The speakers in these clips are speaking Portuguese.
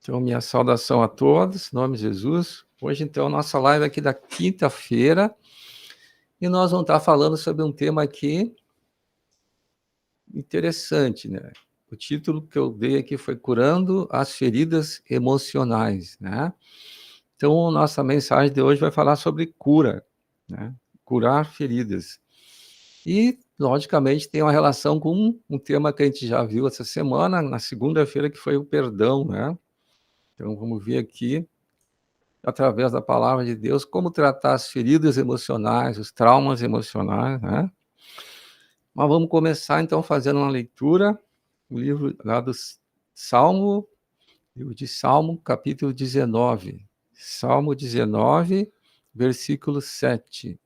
Então, minha saudação a todos, em nome de Jesus. Hoje, então, nossa live aqui da quinta-feira, e nós vamos estar falando sobre um tema aqui interessante, né? O título que eu dei aqui foi Curando as Feridas Emocionais, né? Então, nossa mensagem de hoje vai falar sobre cura, né? Curar feridas. E, logicamente, tem uma relação com um tema que a gente já viu essa semana, na segunda-feira, que foi o perdão, né? Então, vamos ver aqui, através da palavra de Deus, como tratar as feridas emocionais, os traumas emocionais, né? Mas vamos começar, então, fazendo uma leitura, o livro lá do Salmo, livro de Salmo, capítulo 19. Salmo 19, versículo 7.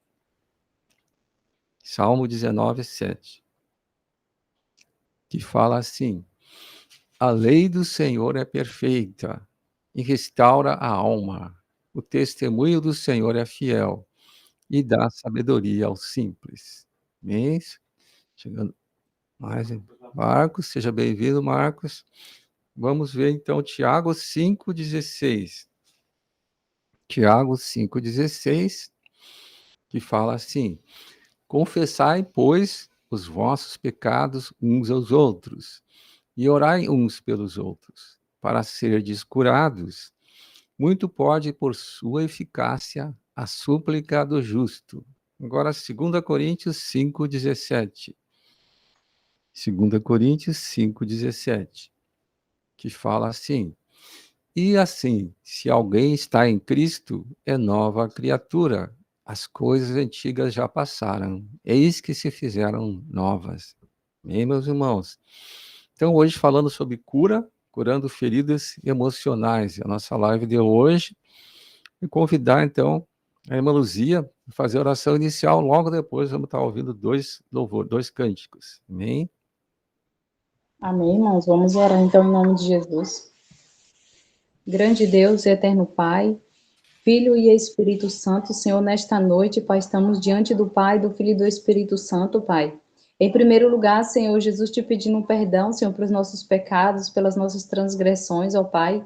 Salmo 19, 7. Que fala assim: a lei do Senhor é perfeita e restaura a alma. O testemunho do Senhor é fiel e dá sabedoria aos simples. Amém? Chegando mais em Marcos, seja bem-vindo, Marcos. Vamos ver então Tiago 5,16. Tiago 5,16, que fala assim: confessai, pois, os vossos pecados uns aos outros, e orai uns pelos outros, para serdes curados. Muito pode, por sua eficácia, a súplica do justo. Agora, 2 Coríntios 5,17. 2 Coríntios 5,17, que fala assim: e assim, se alguém está em Cristo, é nova criatura. As coisas antigas já passaram, eis que se fizeram novas. Amém, meus irmãos? Então, hoje, falando sobre cura, curando feridas emocionais, a nossa live de hoje, e convidar, então, a irmã Luzia a fazer a oração inicial, logo depois vamos estar ouvindo dois cânticos. Amém? Amém, irmãos? Vamos orar então em nome de Jesus. Grande Deus e eterno Pai, Filho e Espírito Santo, Senhor, nesta noite, Pai, estamos diante do Pai, do Filho e do Espírito Santo, Pai. Em primeiro lugar, Senhor Jesus, te pedindo perdão, Senhor, pelos nossos pecados, pelas nossas transgressões, ó Pai.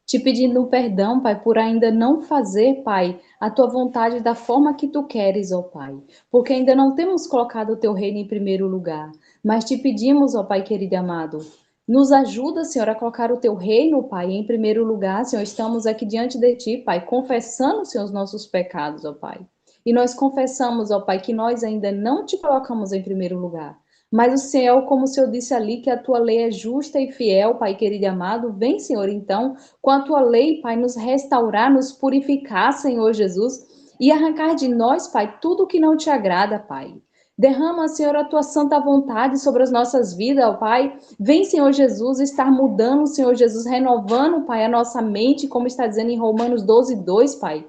Te pedindo perdão, Pai, por ainda não fazer, Pai, a tua vontade da forma que tu queres, ó Pai. Porque ainda não temos colocado o teu reino em primeiro lugar. Mas te pedimos, ó Pai querido e amado, nos ajuda, Senhor, a colocar o teu reino, Pai, em primeiro lugar. Senhor, estamos aqui diante de ti, Pai, confessando, Senhor, os nossos pecados, ó Pai. E nós confessamos, ó Pai, que nós ainda não te colocamos em primeiro lugar. Mas o Senhor, como o Senhor disse ali, que a tua lei é justa e fiel, Pai querido e amado, vem, Senhor, então, com a tua lei, Pai, nos restaurar, nos purificar, Senhor Jesus, e arrancar de nós, Pai, tudo que não te agrada, Pai. Derrama, Senhor, a tua santa vontade sobre as nossas vidas, ó Pai. Vem, Senhor Jesus, estar mudando, Senhor Jesus, renovando, Pai, a nossa mente, como está dizendo em Romanos 12, 2, Pai.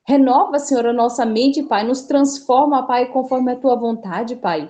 Renova, Senhor, a nossa mente, Pai. Nos transforma, Pai, conforme a tua vontade, Pai.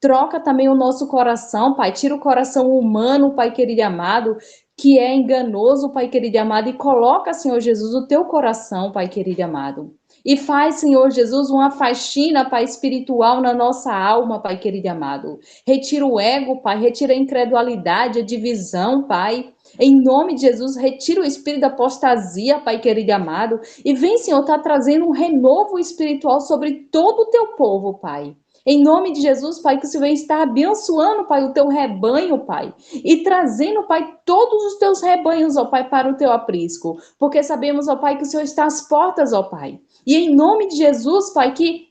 Troca também o nosso coração, Pai. Tira o coração humano, Pai querido e amado, que é enganoso, Pai querido e amado, e coloca, Senhor Jesus, o teu coração, Pai querido e amado. E faz, Senhor Jesus, uma faxina, Pai, espiritual na nossa alma, Pai querido e amado. Retira o ego, Pai, retira a incredulidade, a divisão, Pai. Em nome de Jesus, retira o espírito da apostasia, Pai querido e amado. E vem, Senhor, tá trazendo um renovo espiritual sobre todo o teu povo, Pai. Em nome de Jesus, Pai, que o Senhor está abençoando, Pai, o teu rebanho, Pai, e trazendo, Pai, todos os teus rebanhos, ó Pai, para o teu aprisco, porque sabemos, ó Pai, que o Senhor está às portas, ó Pai. E em nome de Jesus, Pai, que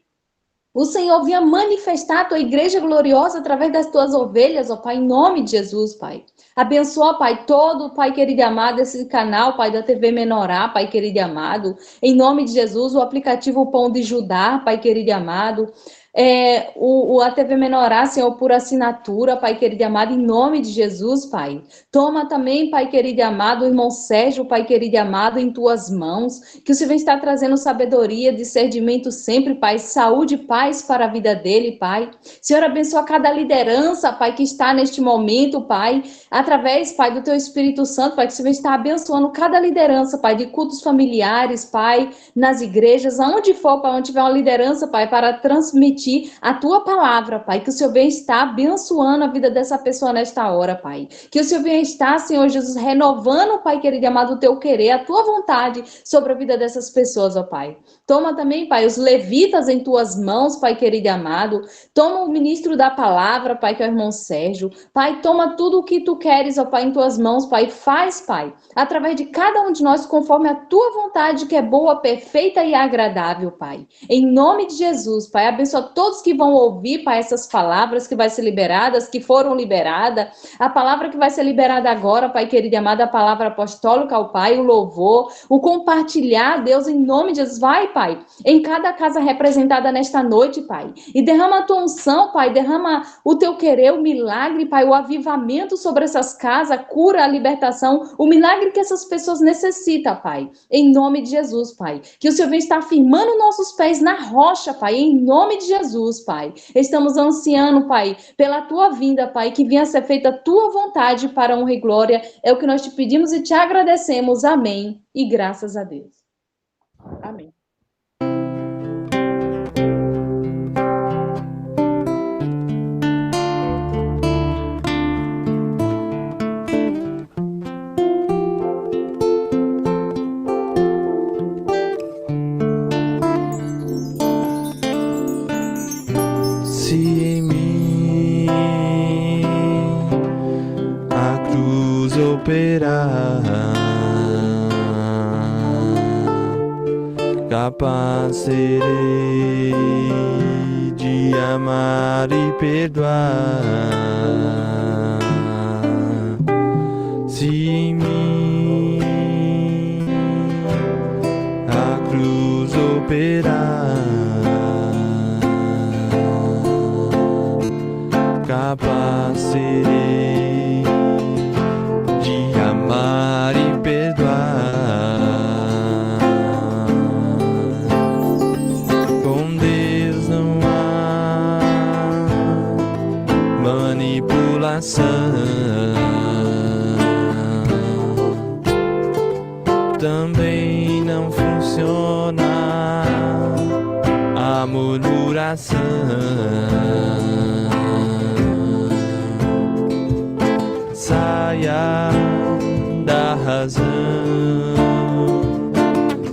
o Senhor venha manifestar a tua igreja gloriosa através das tuas ovelhas, ó Pai, em nome de Jesus, Pai. Abençoa, Pai, todo, Pai querido e amado, esse canal, Pai, da TV Menorá, Pai querido e amado. Em nome de Jesus, o aplicativo Pão de Judá, Pai querido e amado. A TV Menorá, Senhor, por assinatura, Pai querido e amado, em nome de Jesus, Pai. Toma também, Pai querido e amado, o irmão Sérgio, Pai querido e amado, em tuas mãos. Que o Senhor está trazendo sabedoria, discernimento sempre, Pai. Saúde e paz para a vida dele, Pai. Senhor, abençoa cada liderança, Pai, que está neste momento, Pai. Através, Pai, do teu Espírito Santo, Pai, que o Senhor está abençoando cada liderança, Pai, de cultos familiares, Pai, nas igrejas, aonde for, Pai, onde tiver uma liderança, Pai, para transmitir transmitir a tua palavra, Pai. Que o Senhor venha estar abençoando a vida dessa pessoa nesta hora, Pai. Que o Senhor venha estar, Senhor Jesus, renovando, Pai querido e amado, o teu querer, a tua vontade sobre a vida dessas pessoas, ó Pai. Toma também, Pai, os levitas em tuas mãos, Pai querido e amado. Toma o ministro da palavra, Pai, que é o irmão Sérgio. Pai, toma tudo o que tu queres, ó Pai, em tuas mãos, Pai. Faz, Pai, através de cada um de nós, conforme a tua vontade, que é boa, perfeita e agradável, Pai. Em nome de Jesus, Pai, abençoa todos que vão ouvir, Pai, essas palavras que vai ser liberadas, que foram liberadas. A palavra que vai ser liberada agora, Pai querido e amado, a palavra apostólica ao Pai, o louvor, o compartilhar, Deus, em nome de Jesus. Vai, Pai, em cada casa representada nesta noite, Pai. E derrama a tua unção, Pai, derrama o teu querer, o milagre, Pai, o avivamento sobre essas casas, a cura, a libertação, o milagre que essas pessoas necessitam, Pai. Em nome de Jesus, Pai. Que o Senhor venha estar firmando nossos pés na rocha, Pai, em nome de Jesus, Pai. Estamos ansiando, Pai, pela tua vinda, Pai, que venha ser feita a tua vontade para honra e glória. É o que nós te pedimos e te agradecemos. Amém. E graças a Deus. Amém. Se em mim a cruz operar, capaz serei de amar e perdoar. Se em mim a cruz operar, capaz serei de amar e perdoar. Com Deus não há manipulação, também não funciona a murmuração. Saia da razão,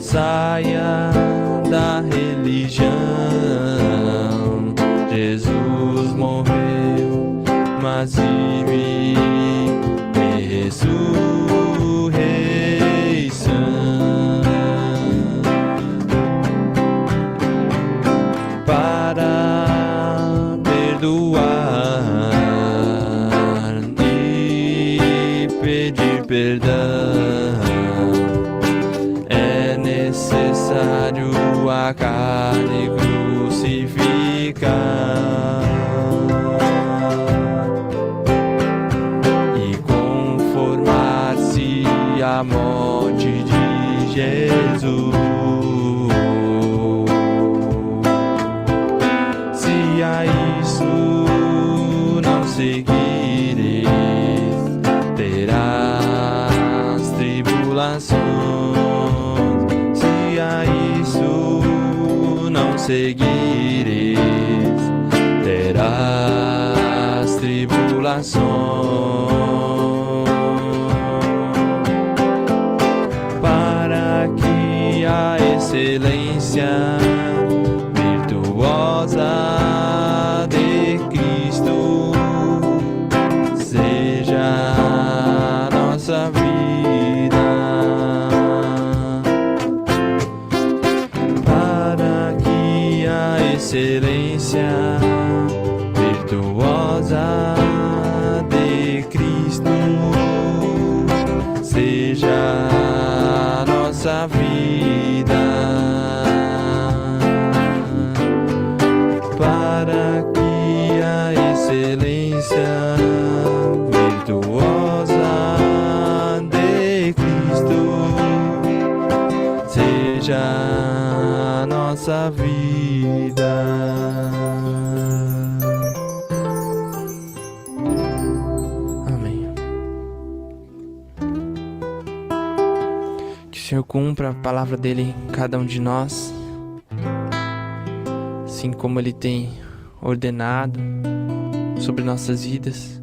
saia da religião. Jesus morreu, mas vive em ressurreição. Para perdoar, pedir perdão, é necessário a carne crucificar e conformar-se à morte de Jesus. Se a isso não seguires, terás tribulações. Se a isso não seguires, terás tribulações. Para que a excelência virtuosa de Cristo seja nossa vida, para que a excelência virtuosa de Cristo seja nossa vida, para que a excelência virtuosa de Cristo seja nossa vida. Amém. Que o Senhor cumpra a palavra dele em cada um de nós. assim como Ele tem ordenado sobre nossas vidas.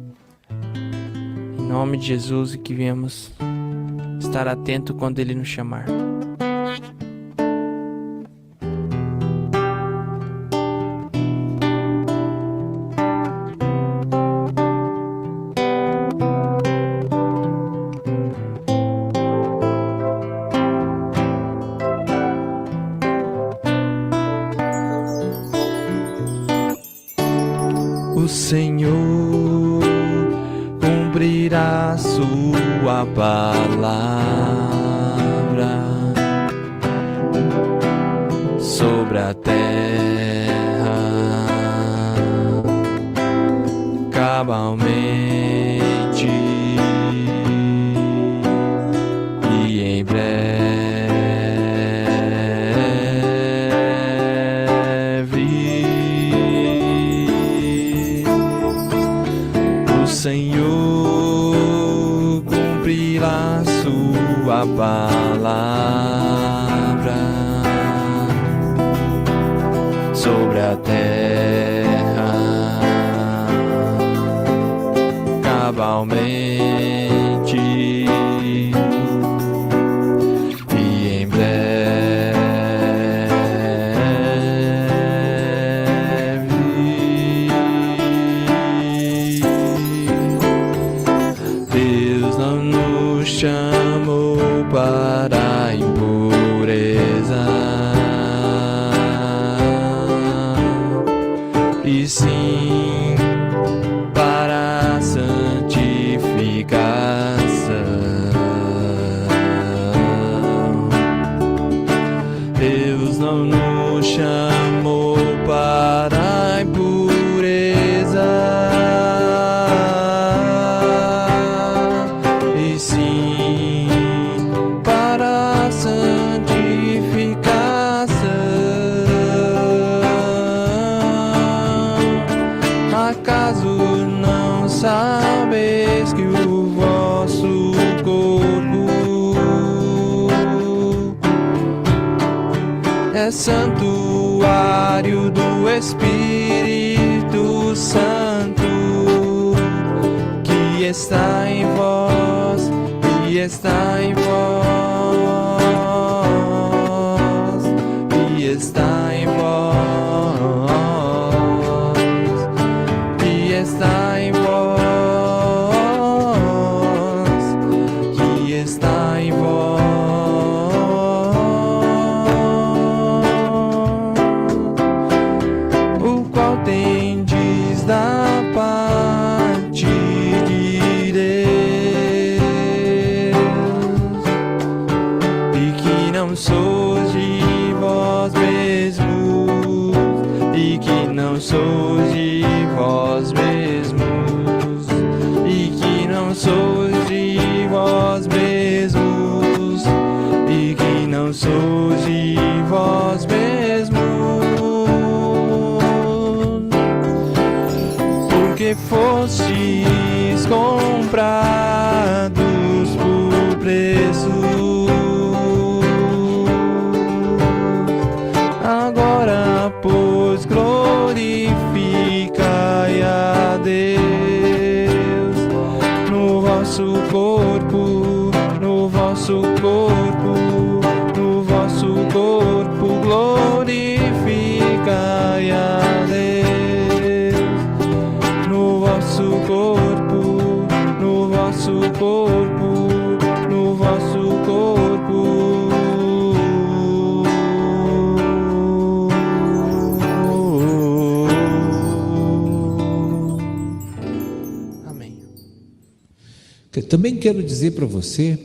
Em nome de Jesus, e que venhamos estar atento quando Ele nos chamar. O Senhor cumprirá sua palavra sobre a terra, cabalmente e em breve. O Senhor cumprirá sua palavra sobre a terra, cabalmente e em breve. Deus não nos chamou para a impureza, e sim para a santificação. Deus não nos chamou para a impureza, e sim para a santificação. Acaso não sabeis que o vosso corpo é santuário do Espírito Santo, que está em vós, que está em vós, que está em vós, que está em vós, que está em vós, o qual tendes da parte de Deus, e que não sois de vós mesmos, e que não sois de vós mesmos, e que não sois de vós mesmos, e que não sois de vós mesmos, porque fostes comprados por preço. Agora, pois, glorificai a Deus no vosso corpo, no vosso corpo, no vosso corpo, glorificai a Deus no vosso corpo, no vosso corpo, no vosso corpo. Eu também quero dizer para você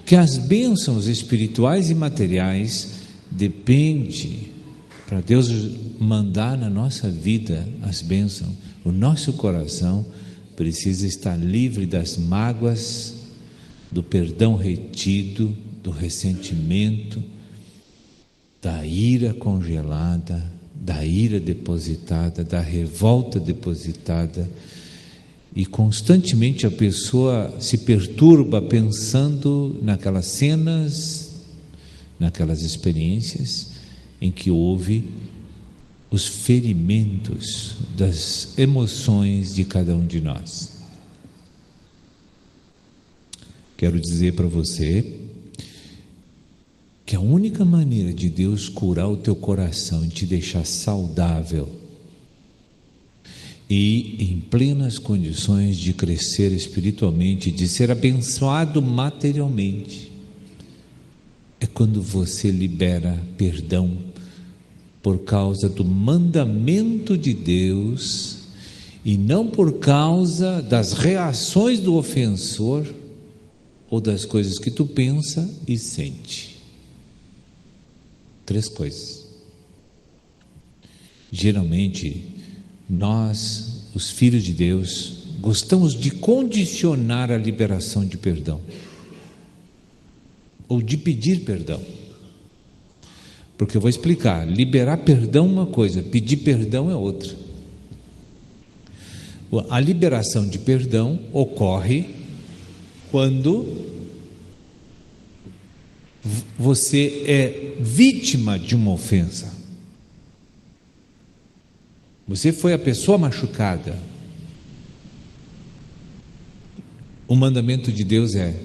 que as bênçãos espirituais e materiais dependem, para Deus mandar na nossa vida as bênçãos, o nosso coração precisa estar livre das mágoas, do perdão retido, do ressentimento, da ira congelada, da ira depositada, da revolta depositada. E constantemente a pessoa se perturba pensando naquelas cenas, naquelas experiências em que houve os ferimentos das emoções de cada um de nós. Quero dizer para você que a única maneira de Deus curar o teu coração e te deixar saudável e em plenas condições de crescer espiritualmente, de ser abençoado materialmente, é quando você libera perdão por causa do mandamento de Deus e não por causa das reações do ofensor ou das coisas que tu pensa e sente. 3 coisas. Geralmente, nós, os filhos de Deus, gostamos de condicionar a liberação de perdão ou de pedir perdão. Porque eu vou explicar, liberar perdão é uma coisa, pedir perdão é outra. A liberação de perdão ocorre quando você é vítima de uma ofensa. Você foi a pessoa machucada. O mandamento de Deus é: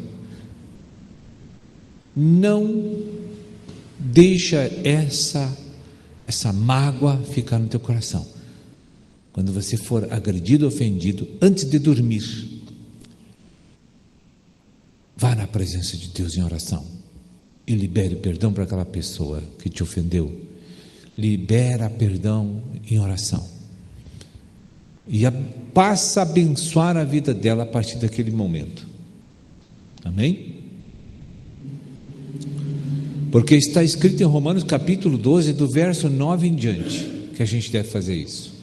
não deixa essa mágoa ficar no teu coração. Quando você for agredido, ofendido, antes de dormir, vá na presença de Deus em oração e libere perdão para aquela pessoa que te ofendeu. Libera perdão em oração e passa a abençoar a vida dela a partir daquele momento. Amém? Porque está escrito em Romanos capítulo 12, do verso 9 em diante, que a gente deve fazer isso.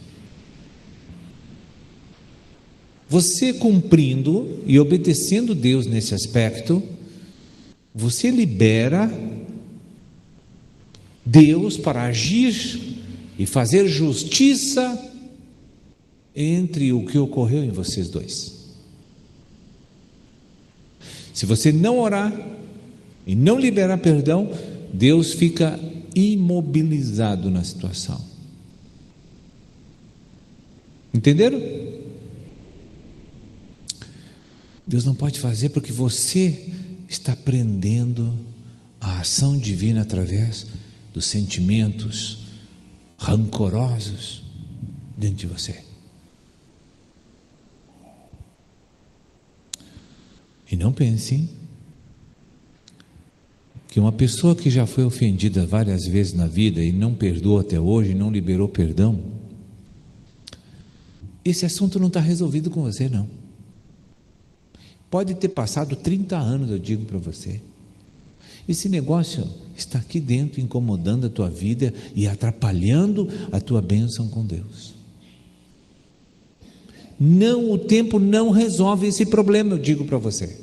Você cumprindo e obedecendo Deus nesse aspecto, você libera Deus para agir e fazer justiça entre o que ocorreu em vocês dois. Se você não orar e não liberar perdão, Deus fica imobilizado na situação. Entenderam? Deus não pode fazer porque você está prendendo a ação divina através dos sentimentos rancorosos dentro de você. E não pense que uma pessoa que já foi ofendida várias vezes na vida e não perdoou até hoje, não liberou perdão, esse assunto não está resolvido com você, não. Pode ter passado 30 anos, eu digo para você. Esse negócio está aqui dentro, incomodando a tua vida e atrapalhando a tua bênção com Deus. Não, o tempo não resolve esse problema, eu digo para você.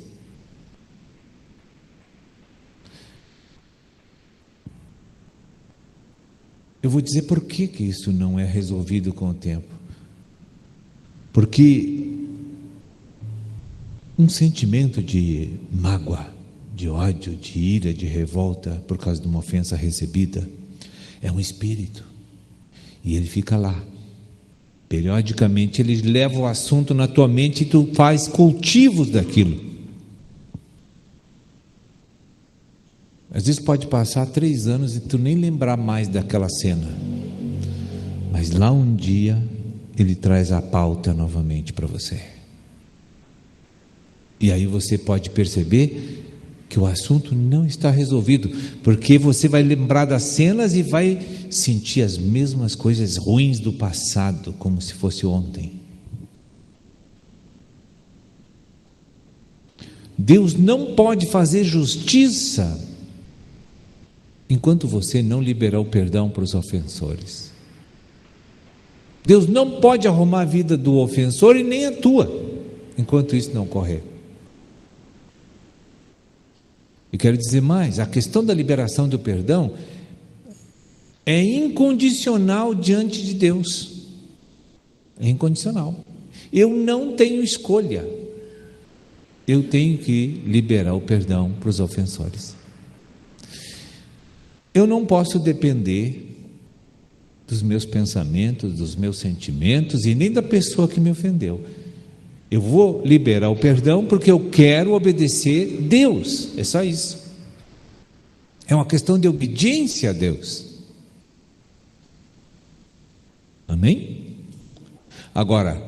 Eu vou dizer por que isso não é resolvido com o tempo. Porque um sentimento de mágoa, de ódio, de ira, de revolta por causa de uma ofensa recebida é um espírito e ele fica lá. Periodicamente ele leva o assunto na tua mente e tu faz cultivos daquilo. Às vezes pode passar 3 anos e tu nem lembrar mais daquela cena, mas lá um dia ele traz a pauta novamente para você. E aí você pode perceber que o assunto não está resolvido, porque você vai lembrar das cenas e vai sentir as mesmas coisas ruins do passado, como se fosse ontem. Deus não pode fazer justiça enquanto você não liberar o perdão para os ofensores. Deus não pode arrumar a vida do ofensor e nem a tua, enquanto isso não ocorrer. E quero dizer mais, a questão da liberação do perdão é incondicional diante de Deus. É incondicional. Eu não tenho escolha. Eu tenho que liberar o perdão para os ofensores. Eu não posso depender dos meus pensamentos, dos meus sentimentos e nem da pessoa que me ofendeu. Eu vou liberar o perdão porque eu quero obedecer Deus, é só isso. É uma questão de obediência a Deus. Amém? Agora,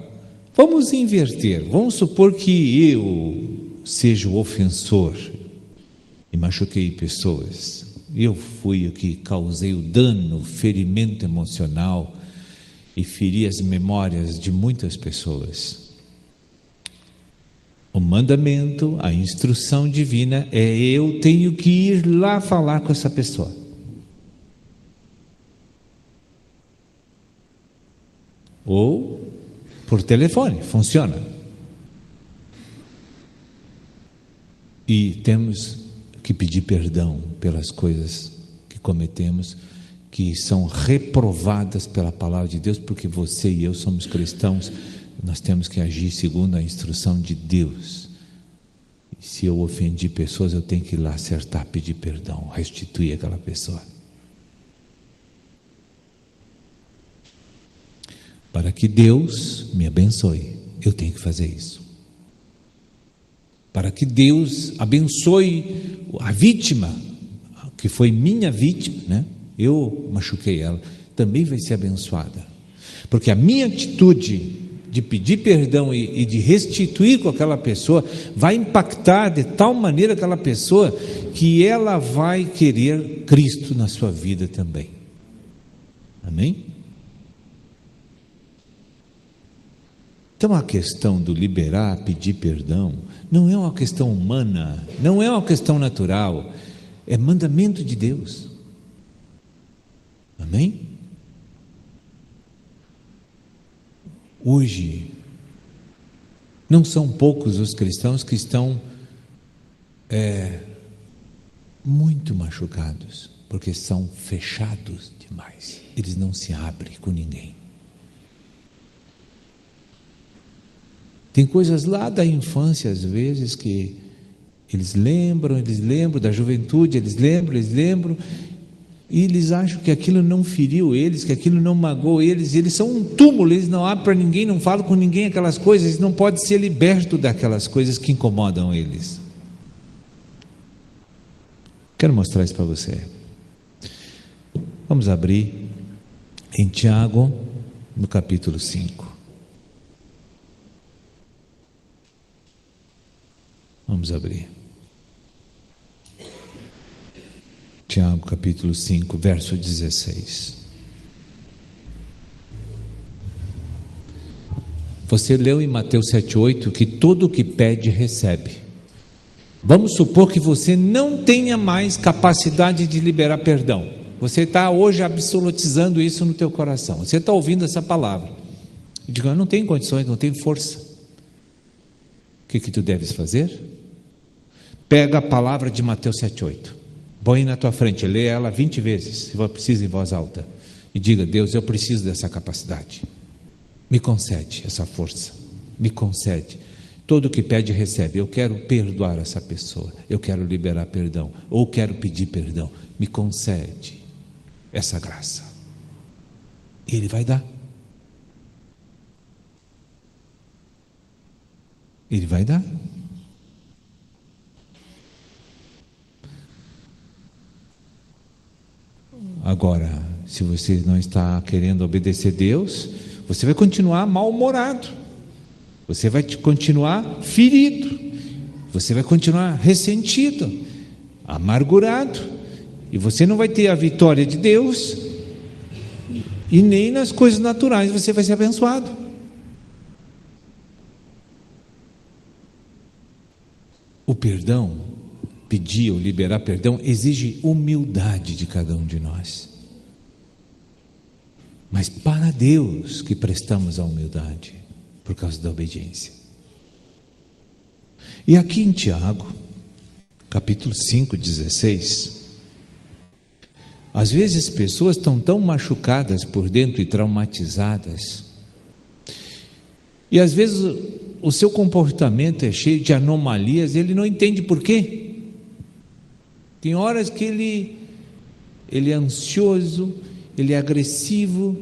vamos inverter. Vamos supor que eu seja o ofensor e machuquei pessoas. Eu fui o que causei o dano, o ferimento emocional e feri as memórias de muitas pessoas. O mandamento, a instrução divina é: eu tenho que ir lá falar com essa pessoa. Ou por telefone, funciona. E temos que pedir perdão pelas coisas que cometemos, que são reprovadas pela palavra de Deus, porque você e eu somos cristãos, nós temos que agir segundo a instrução de Deus. E se eu ofendi pessoas, eu tenho que ir lá acertar, pedir perdão, restituir aquela pessoa. Para que Deus me abençoe, eu tenho que fazer isso. Para que Deus abençoe a vítima, que foi minha vítima, né? Eu machuquei ela, também vai ser abençoada. Porque a minha atitude de pedir perdão e de restituir com aquela pessoa vai impactar de tal maneira aquela pessoa que ela vai querer Cristo na sua vida também. Amém? Então a questão do liberar, pedir perdão, não é uma questão humana, não é uma questão natural, é mandamento de Deus. Amém? Hoje, não são poucos os cristãos que estão muito machucados, porque são fechados demais, eles não se abrem com ninguém. Tem coisas lá da infância, às vezes, que eles lembram da juventude, eles lembram, e eles acham que aquilo não feriu eles, que aquilo não magoou eles, eles são um túmulo, eles não abrem para ninguém, não falam com ninguém aquelas coisas, eles não podem ser libertos daquelas coisas que incomodam eles. Quero mostrar isso para você. Vamos abrir em Tiago, no capítulo 5. Vamos abrir. Tiago capítulo 5, verso 16. Você leu em Mateus 7,8 que todo o que pede recebe. Vamos supor que você não tenha mais capacidade de liberar perdão. Você está hoje absolutizando isso no teu coração. Você está ouvindo essa palavra. E digo, eu não tenho condições, não tenho força. O que tu deves fazer? Pega a palavra de Mateus 7,8. Põe na tua frente, lê ela 20 vezes, se for preciso, em voz alta. E diga, Deus, eu preciso dessa capacidade. Me concede essa força. Me concede. Todo o que pede, recebe. Eu quero perdoar essa pessoa. Eu quero liberar perdão. Ou quero pedir perdão. Me concede essa graça. Ele vai dar. Ele vai dar. Agora, se você não está querendo obedecer Deus, você vai continuar mal-humorado, você vai continuar ferido, você vai continuar ressentido, amargurado, e você não vai ter a vitória de Deus, e nem nas coisas naturais você vai ser abençoado. O perdão, pedir ou liberar perdão, exige humildade de cada um de nós. Mas para Deus que prestamos a humildade, por causa da obediência. E aqui em Tiago, capítulo 5, 16, às vezes as pessoas estão tão machucadas por dentro e traumatizadas, e às vezes o seu comportamento é cheio de anomalias, ele não entende por quê. Tem horas que ele é ansioso, ele é agressivo,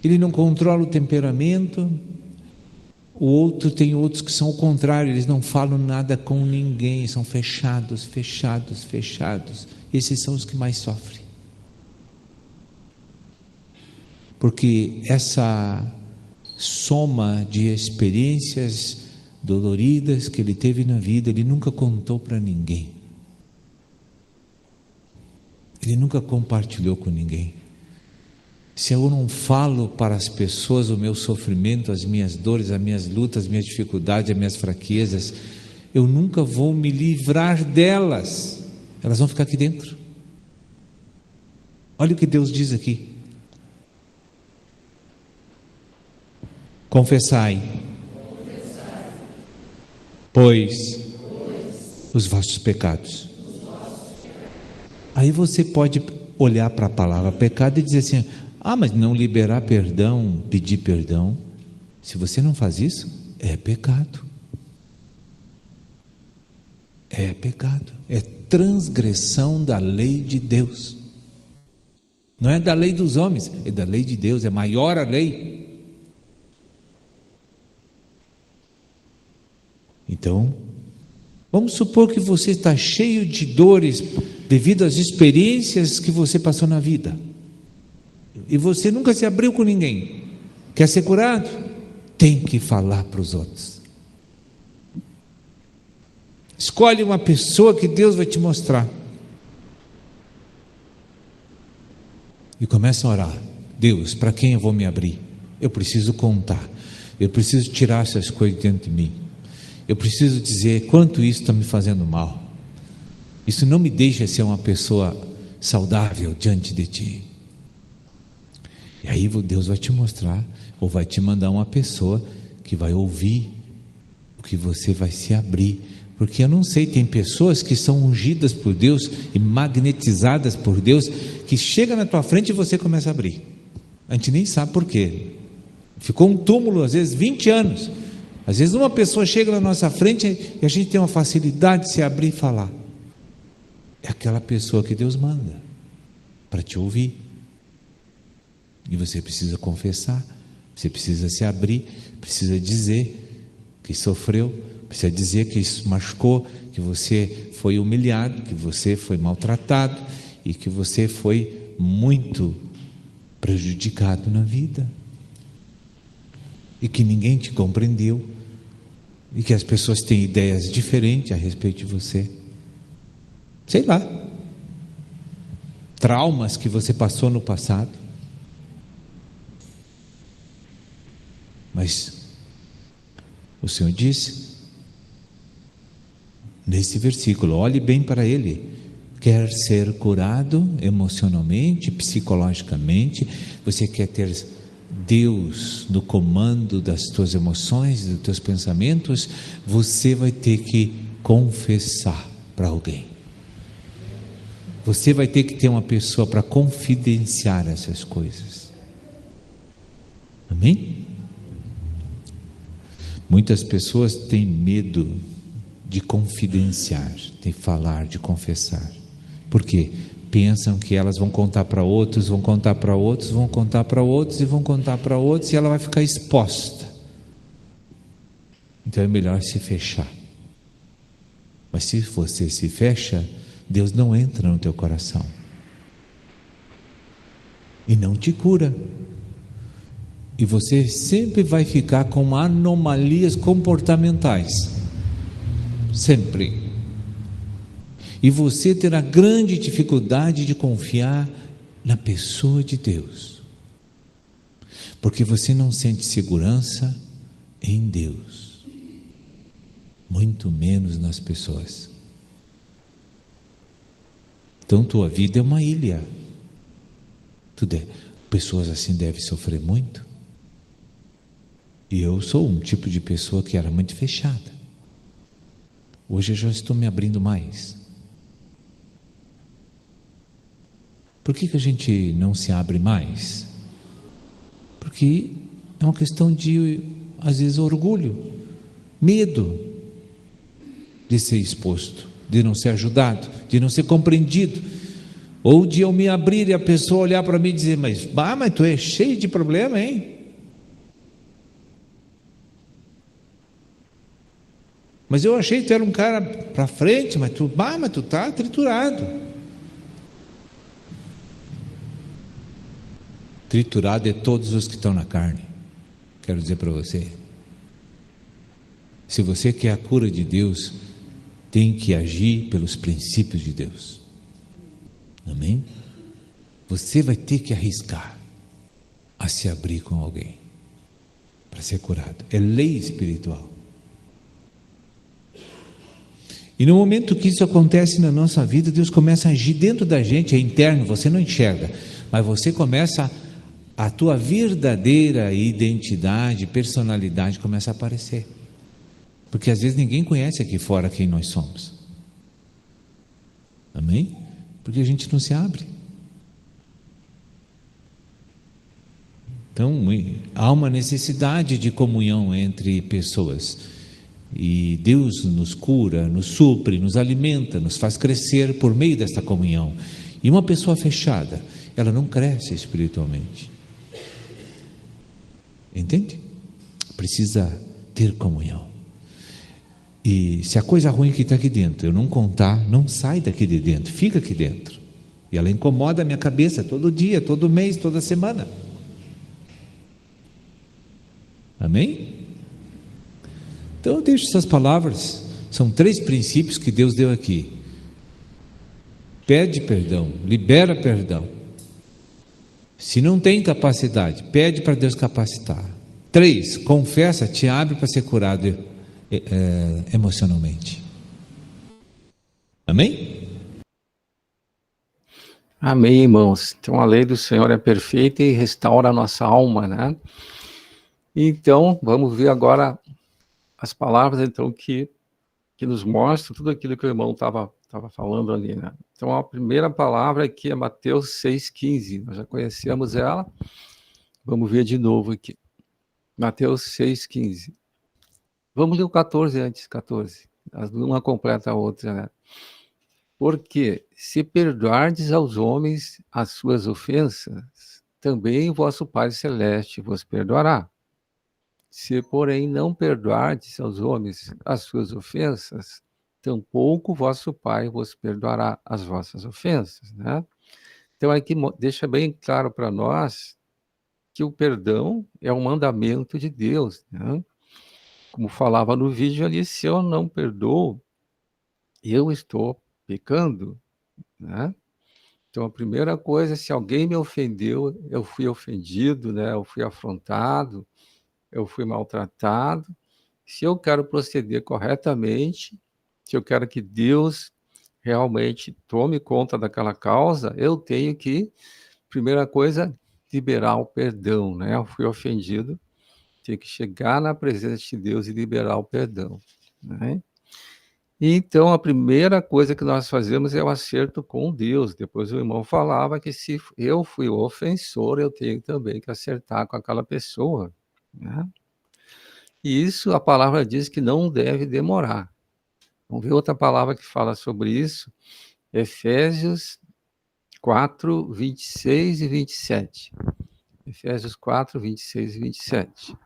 ele não controla o temperamento. O outro, tem outros que são o contrário, eles não falam nada com ninguém, são fechados. Esses são os que mais sofrem. Porque essa soma de experiências doloridas que ele teve na vida, ele nunca contou para ninguém. Ele nunca compartilhou com ninguém. Se eu não falo para as pessoas o meu sofrimento, as minhas dores, as minhas lutas, as minhas dificuldades, as minhas fraquezas, eu nunca vou me livrar delas. Elas vão ficar aqui dentro. Olha o que Deus diz aqui. Confessai, pois, os vossos pecados. Aí você pode olhar para a palavra pecado e dizer assim: mas não liberar perdão, pedir perdão, se você não faz isso, é pecado. É pecado, é transgressão da lei de Deus. Não é da lei dos homens, é da lei de Deus, é maior a lei. Então, vamos supor que você está cheio de dores devido às experiências que você passou na vida. E você nunca se abriu com ninguém. Quer ser curado? Tem que falar para os outros. Escolhe uma pessoa que Deus vai te mostrar. E começa a orar. Deus, para quem eu vou me abrir? Eu preciso contar. Eu preciso tirar essas coisas dentro de mim. Eu preciso dizer quanto isso está me fazendo mal. Isso não me deixa ser uma pessoa saudável diante de ti. E aí Deus vai te mostrar, ou vai te mandar uma pessoa que vai ouvir o que você vai se abrir. Porque eu não sei, tem pessoas que são ungidas por Deus e magnetizadas por Deus, que chega na tua frente e você começa a abrir. A gente nem sabe por quê. Ficou um túmulo, às vezes 20 anos. Às vezes uma pessoa chega na nossa frente e a gente tem uma facilidade de se abrir e falar. É aquela pessoa que Deus manda para te ouvir. E você precisa confessar, você precisa se abrir, precisa dizer que sofreu, precisa dizer que isso machucou, que você foi humilhado, que você foi maltratado e que você foi muito prejudicado na vida. E que ninguém te compreendeu, e que as pessoas têm ideias diferentes a respeito de você. Sei lá, traumas que você passou no passado. Mas o Senhor disse, nesse versículo, olhe bem para ele: quer ser curado emocionalmente, psicologicamente, você quer ter Deus no comando das tuas emoções, dos teus pensamentos, você vai ter que confessar para alguém. Você vai ter que ter uma pessoa para confidenciar essas coisas. Amém? Muitas pessoas têm medo de confidenciar, de falar, de confessar. Por quê? Pensam que elas vão contar para outros, vão contar para outros, vão contar para outros e vão contar para outros, e ela vai ficar exposta. Então é melhor se fechar. Mas se você se fecha, Deus não entra no teu coração e não te cura. E você sempre vai ficar com anomalias comportamentais. Sempre. E você terá grande dificuldade de confiar na pessoa de Deus. Porque você não sente segurança em Deus. Muito menos nas pessoas. Então tua vida é uma ilha. Pessoas assim devem sofrer muito. E eu sou um tipo de pessoa que era muito fechada. Hoje eu já estou me abrindo mais. Por que a gente não se abre mais? Porque é uma questão de, às vezes, orgulho, medo de ser exposto, de não ser ajudado, de não ser compreendido. Ou de eu me abrir e a pessoa olhar para mim e dizer, mas tu é cheio de problema, hein? Mas eu achei que tu era um cara para frente, mas tu tá triturado. Triturado é todos os que estão na carne. Quero dizer para você. Se você quer a cura de Deus, tem que agir pelos princípios de Deus. Amém? Você vai ter que arriscar a se abrir com alguém para ser curado. É lei espiritual. E no momento que isso acontece na nossa vida, Deus começa a agir dentro da gente, é interno, você não enxerga, mas você começa, a tua verdadeira identidade, personalidade começa a aparecer. Porque às vezes ninguém conhece aqui fora quem nós somos. Amém? Porque a gente não se abre. Então, há uma necessidade de comunhão entre pessoas. E Deus nos cura, nos supre, nos alimenta, nos faz crescer por meio desta comunhão. E uma pessoa fechada, ela não cresce espiritualmente. Entende? Precisa ter comunhão. E se a coisa ruim que está aqui dentro eu não contar, não sai daqui de dentro, fica aqui dentro. E ela incomoda a minha cabeça todo dia, todo mês, toda semana. Amém? Então eu deixo essas palavras. São 3 princípios que Deus deu aqui. Pede perdão, libera perdão. Se não tem capacidade, pede para Deus capacitar. 3, confessa, te abre para ser curado emocionalmente. Amém? Amém, irmãos. Então a lei do Senhor é perfeita e restaura a nossa alma, né? Então, vamos ver agora as palavras então que nos mostram tudo aquilo que o irmão estava falando ali, né? Então a primeira palavra aqui é Mateus 6,15. Nós já conhecemos ela. Vamos ver de novo aqui. Mateus 6,15. Vamos ler o 14 antes, 14. Uma completa a outra, né? Porque se perdoardes aos homens as suas ofensas, também vosso Pai Celeste vos perdoará. Se, porém, não perdoardes aos homens as suas ofensas, tampouco vosso Pai vos perdoará as vossas ofensas, né? Então, aqui deixa bem claro para nós que o perdão é um mandamento de Deus, né? Como falava no vídeo ali, se eu não perdoo, eu estou pecando, né? Então, a primeira coisa, se alguém me ofendeu, eu fui ofendido, né? Eu fui afrontado, eu fui maltratado. Se eu quero proceder corretamente, se eu quero que Deus realmente tome conta daquela causa, eu tenho que, primeira coisa, liberar o perdão, né? Eu fui ofendido, tenho que chegar na presença de Deus e liberar o perdão, né? Então, a primeira coisa que nós fazemos é o acerto com Deus. Depois o irmão falava que se eu fui o ofensor, eu tenho também que acertar com aquela pessoa, né? E isso a palavra diz que não deve demorar. Vamos ver outra palavra que fala sobre isso. Efésios 4, 26 e 27. Efésios 4, 26 e 27.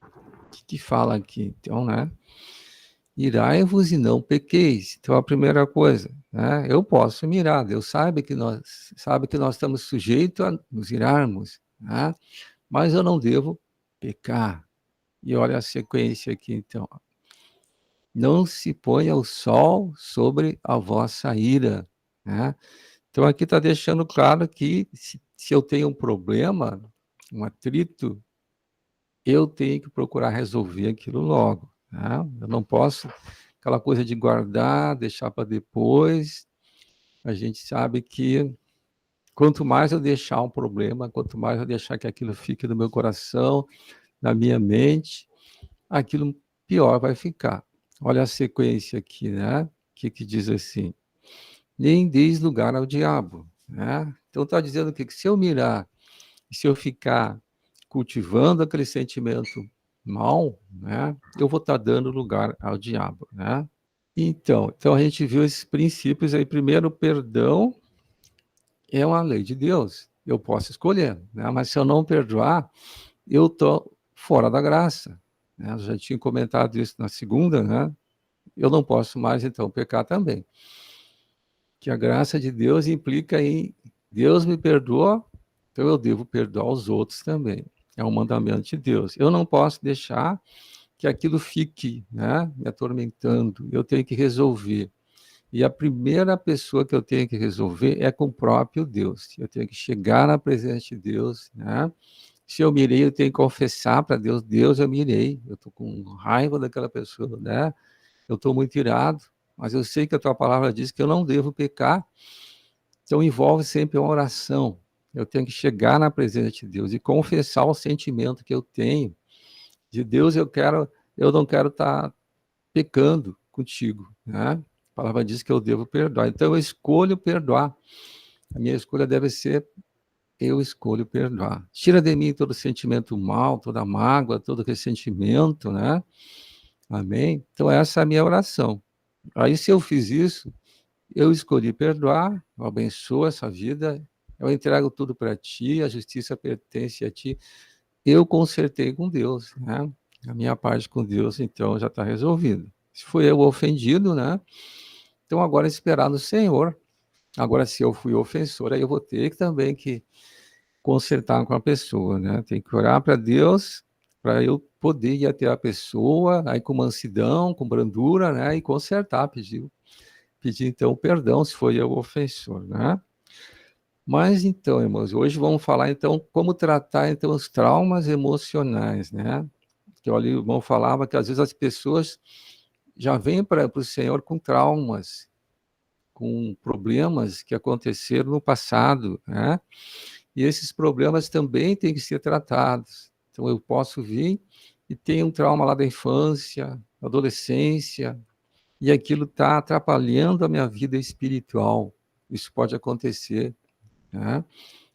O que fala aqui? Então, né? Irai-vos e não pequeis. Então, a primeira coisa, né? Eu posso me irar. Deus sabe que nós estamos sujeitos a nos irarmos, né? Mas eu não devo pecar. E olha a sequência aqui, então. Não se ponha o sol sobre a vossa ira, né? Então, aqui está deixando claro que se eu tenho um problema, um atrito, eu tenho que procurar resolver aquilo logo, né? Eu não posso, aquela coisa de guardar, deixar para depois. A gente sabe que quanto mais eu deixar um problema, quanto mais eu deixar que aquilo fique no meu coração, na minha mente, aquilo pior vai ficar. Olha a sequência aqui, né? Que diz assim: nem deis lugar ao diabo, né? Então está dizendo que se eu mirar, se eu ficar cultivando aquele sentimento mal, né? Eu vou estar dando lugar ao diabo, né? Então a gente viu esses princípios aí. Primeiro, o perdão é uma lei de Deus. Eu posso escolher, né? Mas se eu não perdoar, eu estou fora da graça, né? Eu já tinha comentado isso na segunda, né? Eu não posso mais, então, pecar também. Que a graça de Deus implica em Deus me perdoa, então eu devo perdoar os outros também. É um mandamento de Deus. Eu não posso deixar que aquilo fique, né, me atormentando. Eu tenho que resolver. E a primeira pessoa que eu tenho que resolver é com o próprio Deus. Eu tenho que chegar na presença de Deus, né? Se eu mirei, eu tenho que confessar para Deus: Deus, eu mirei, eu estou com raiva daquela pessoa, né? Eu estou muito irado, mas eu sei que a tua palavra diz que eu não devo pecar. Então envolve sempre uma oração. Eu tenho que chegar na presença de Deus e confessar o sentimento que eu tenho. De Deus, eu não quero estar pecando contigo, né? A palavra diz que eu devo perdoar. Então eu escolho perdoar. A minha escolha deve ser: eu escolho perdoar. Tira de mim todo sentimento mal, toda mágoa, todo ressentimento, né? Amém? Então essa é a minha oração. Aí se eu fiz isso, eu escolhi perdoar, eu abençoo essa vida, eu entrego tudo para ti, a justiça pertence a ti. Eu consertei com Deus, né? A minha parte com Deus, então, já está resolvido. Se fui eu ofendido, né? Então, agora esperar no Senhor. Agora, se eu fui ofensor, aí eu vou ter também que consertar com a pessoa, né? Tem que orar para Deus, para eu poder ir até a pessoa, aí com mansidão, com brandura, né? E consertar, pedir então perdão se foi eu o ofensor, né? Mas então, irmãos, hoje vamos falar então como tratar então os traumas emocionais, né? Que olha, o irmão falava que às vezes as pessoas já vêm para o Senhor com traumas, com problemas que aconteceram no passado, né? E esses problemas também têm que ser tratados. Então eu posso vir e ter um trauma lá da infância, adolescência, e aquilo está atrapalhando a minha vida espiritual. Isso pode acontecer, né?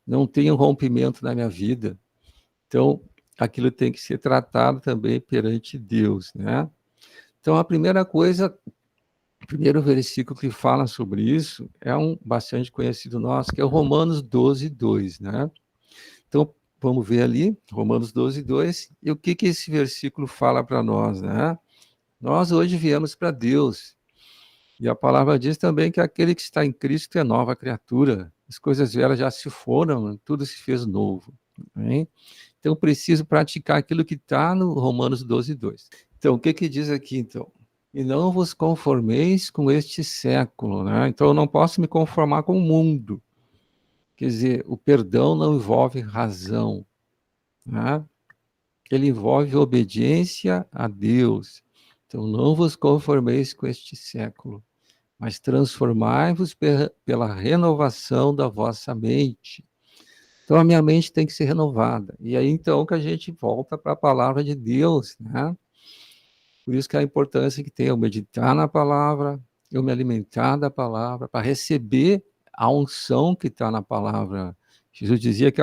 Não tem um rompimento na minha vida. Então, aquilo tem que ser tratado também perante Deus, né? Então, a primeira coisa, o primeiro versículo que fala sobre isso é um bastante conhecido nosso, que é o Romanos 12, 2, né? Então, vamos ver ali, Romanos 12, 2, e o que esse versículo fala para nós, né? Nós hoje viemos para Deus, e a palavra diz também que aquele que está em Cristo é nova criatura. As coisas velhas já se foram, tudo se fez novo. Né? Então, preciso praticar aquilo que está no Romanos 12, 2. Então, o que diz aqui, então? E não vos conformeis com este século, né? Então, eu não posso me conformar com o mundo. Quer dizer, o perdão não envolve razão, né? Ele envolve obediência a Deus. Então, não vos conformeis com este século, mas transformai-vos pela renovação da vossa mente. Então, a minha mente tem que ser renovada. E aí, então, que a gente volta para a palavra de Deus, né? Por isso que a importância que tem eu meditar na palavra, eu me alimentar da palavra, para receber a unção que está na palavra. Jesus dizia que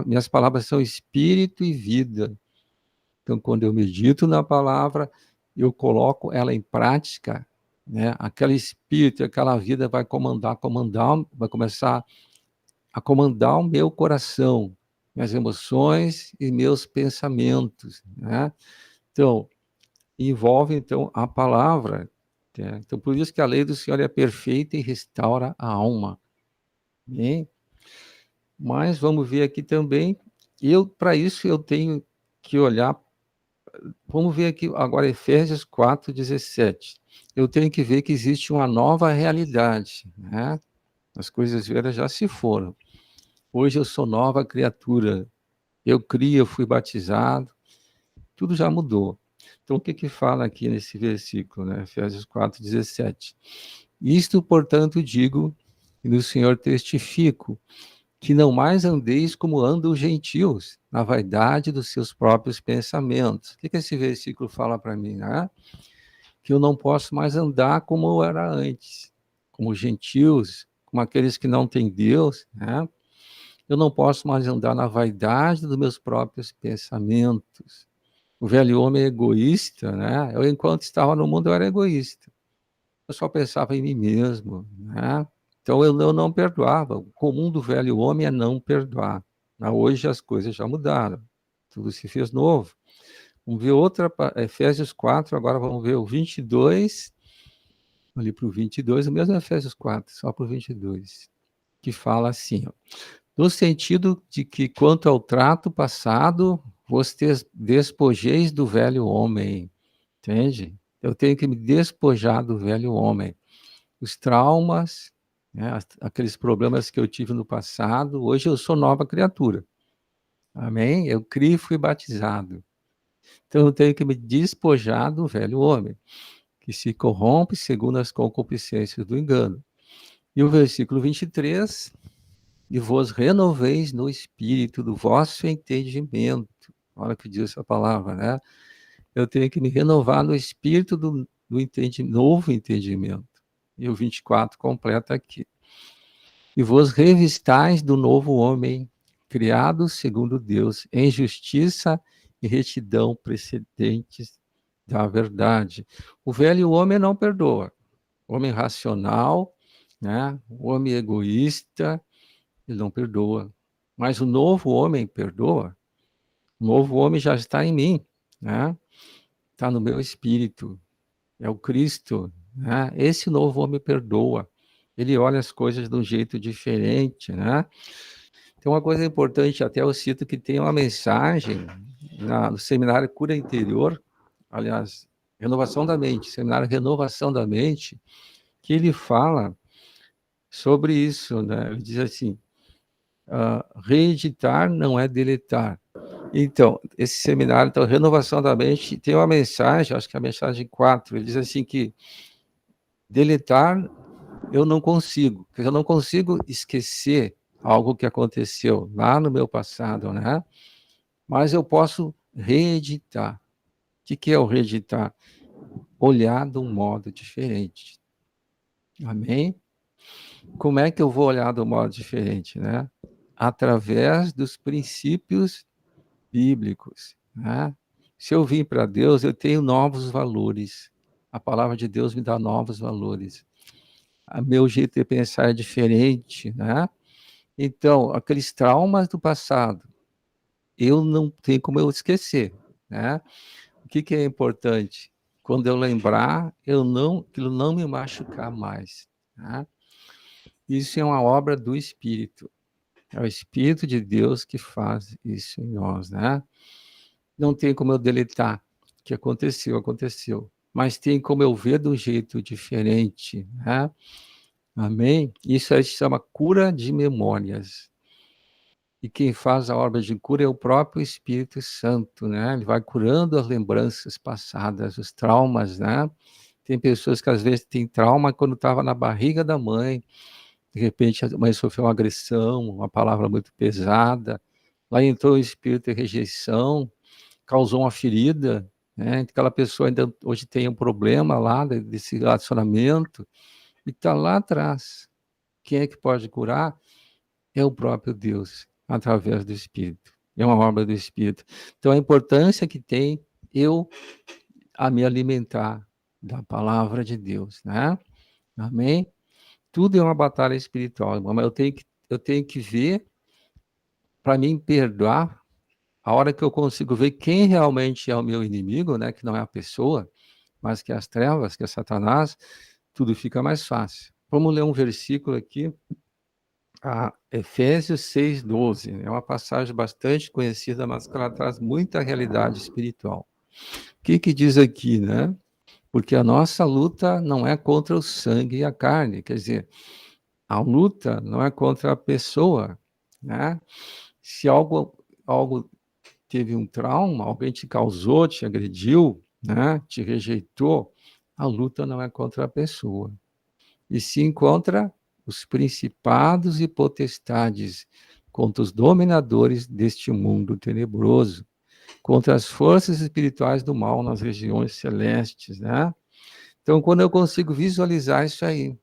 minhas palavras são espírito e vida. Então, quando eu medito na palavra, eu coloco ela em prática, né? Aquele espírito, aquela vida vai vai começar a comandar o meu coração, minhas emoções e meus pensamentos, né? Então, envolve então a palavra, né? Então, por isso que a lei do Senhor é perfeita e restaura a alma. Bem? Mas vamos ver aqui também, para isso eu tenho que olhar. Vamos ver aqui agora Efésios 4:17. Eu tenho que ver que existe uma nova realidade, né? As coisas velhas já se foram. Hoje eu sou nova criatura. Eu criei, eu fui batizado, tudo já mudou. Então, o que fala aqui nesse versículo, né? Efésios 4:17. Isto, portanto, digo, e no Senhor testifico, que não mais andeis como andam os gentios, na vaidade dos seus próprios pensamentos. O que esse versículo fala para mim, né? Que eu não posso mais andar como eu era antes, como os gentios, como aqueles que não têm Deus, né? Eu não posso mais andar na vaidade dos meus próprios pensamentos. O velho homem é egoísta, né? Eu, enquanto estava no mundo, eu era egoísta. eu só pensava em mim mesmo, né? Então eu não perdoava. O comum do velho homem é não perdoar. Mas hoje as coisas já mudaram, tudo se fez novo. Vamos ver outra, Efésios 4, agora vamos ver o 22, ali para o 22, o mesmo Efésios 4, só para o 22, que fala assim, ó, no sentido de que, quanto ao trato passado, vos despojeis do velho homem, entende? Eu tenho que me despojar do velho homem. Os traumas, né, aqueles problemas que eu tive no passado, hoje eu sou nova criatura. Amém? Eu criei e fui batizado. Então eu tenho que me despojar do velho homem, que se corrompe segundo as concupiscências do engano. E o versículo 23, e vos renoveis no espírito do vosso entendimento. Olha o que diz essa palavra, né? Eu tenho que me renovar no espírito do novo entendimento. E o 24 completa aqui. E vos revistais do novo homem, criado segundo Deus, em justiça e retidão precedentes da verdade. O velho homem não perdoa. O homem racional, né? O homem egoísta, ele não perdoa. Mas o novo homem perdoa. O novo homem já está em mim, né? Está no meu espírito. É o Cristo, né? Esse novo homem perdoa. Ele olha as coisas de um jeito diferente, né? Tem uma coisa importante, até eu cito que tem uma mensagem no seminário Cura Interior, aliás, Renovação da Mente, seminário Renovação da Mente, que ele fala sobre isso, né? Ele diz assim, reeditar não é deletar. Então, esse seminário, então, Renovação da Mente, tem uma mensagem, acho que é a mensagem 4, ele diz assim que deletar eu não consigo, porque eu não consigo esquecer algo que aconteceu lá no meu passado, né? Mas eu posso reeditar. O que é o reeditar? Olhar de um modo diferente. Amém? Como é que eu vou olhar de um modo diferente, né? Através dos princípios bíblicos, né? Se eu vim para Deus, eu tenho novos valores. A palavra de Deus me dá novos valores. O meu jeito de pensar é diferente, né? Então, aqueles traumas do passado, eu não tenho como eu esquecer, né? O que é importante? Quando eu lembrar, aquilo não me machucar mais, né? Isso é uma obra do Espírito. É o Espírito de Deus que faz isso em nós, né? Não tem como eu deletar. O que aconteceu, aconteceu. Mas tem como eu ver de um jeito diferente, né? Amém? Isso aí se chama cura de memórias. E quem faz a obra de cura é o próprio Espírito Santo, né? Ele vai curando as lembranças passadas, os traumas, né? Tem pessoas que às vezes têm trauma quando estava na barriga da mãe, de repente a mãe sofreu uma agressão, uma palavra muito pesada, lá entrou o espírito de rejeição, causou uma ferida, né? Aquela pessoa ainda hoje tem um problema lá desse relacionamento, e está lá atrás. Quem é que pode curar? É o próprio Deus, através do Espírito. É uma obra do Espírito. Então, a importância que tem eu a me alimentar da palavra de Deus, né? Amém? Tudo é uma batalha espiritual, mas eu tenho que ver, para mim perdoar, a hora que eu consigo ver quem realmente é o meu inimigo, né? Que não é a pessoa, mas que é as trevas, que é Satanás, tudo fica mais fácil. Vamos ler um versículo aqui, Efésios 6:12, é uma passagem bastante conhecida, mas que ela traz muita realidade espiritual. O que diz aqui, né? Porque a nossa luta não é contra o sangue e a carne, quer dizer, a luta não é contra a pessoa, né? Se algo teve um trauma, alguém te causou, te agrediu, né? Te rejeitou, a luta não é contra a pessoa, e sim contra os principados e potestades, contra os dominadores deste mundo tenebroso, contra as forças espirituais do mal nas regiões celestes, né? Então, quando eu consigo visualizar isso aí,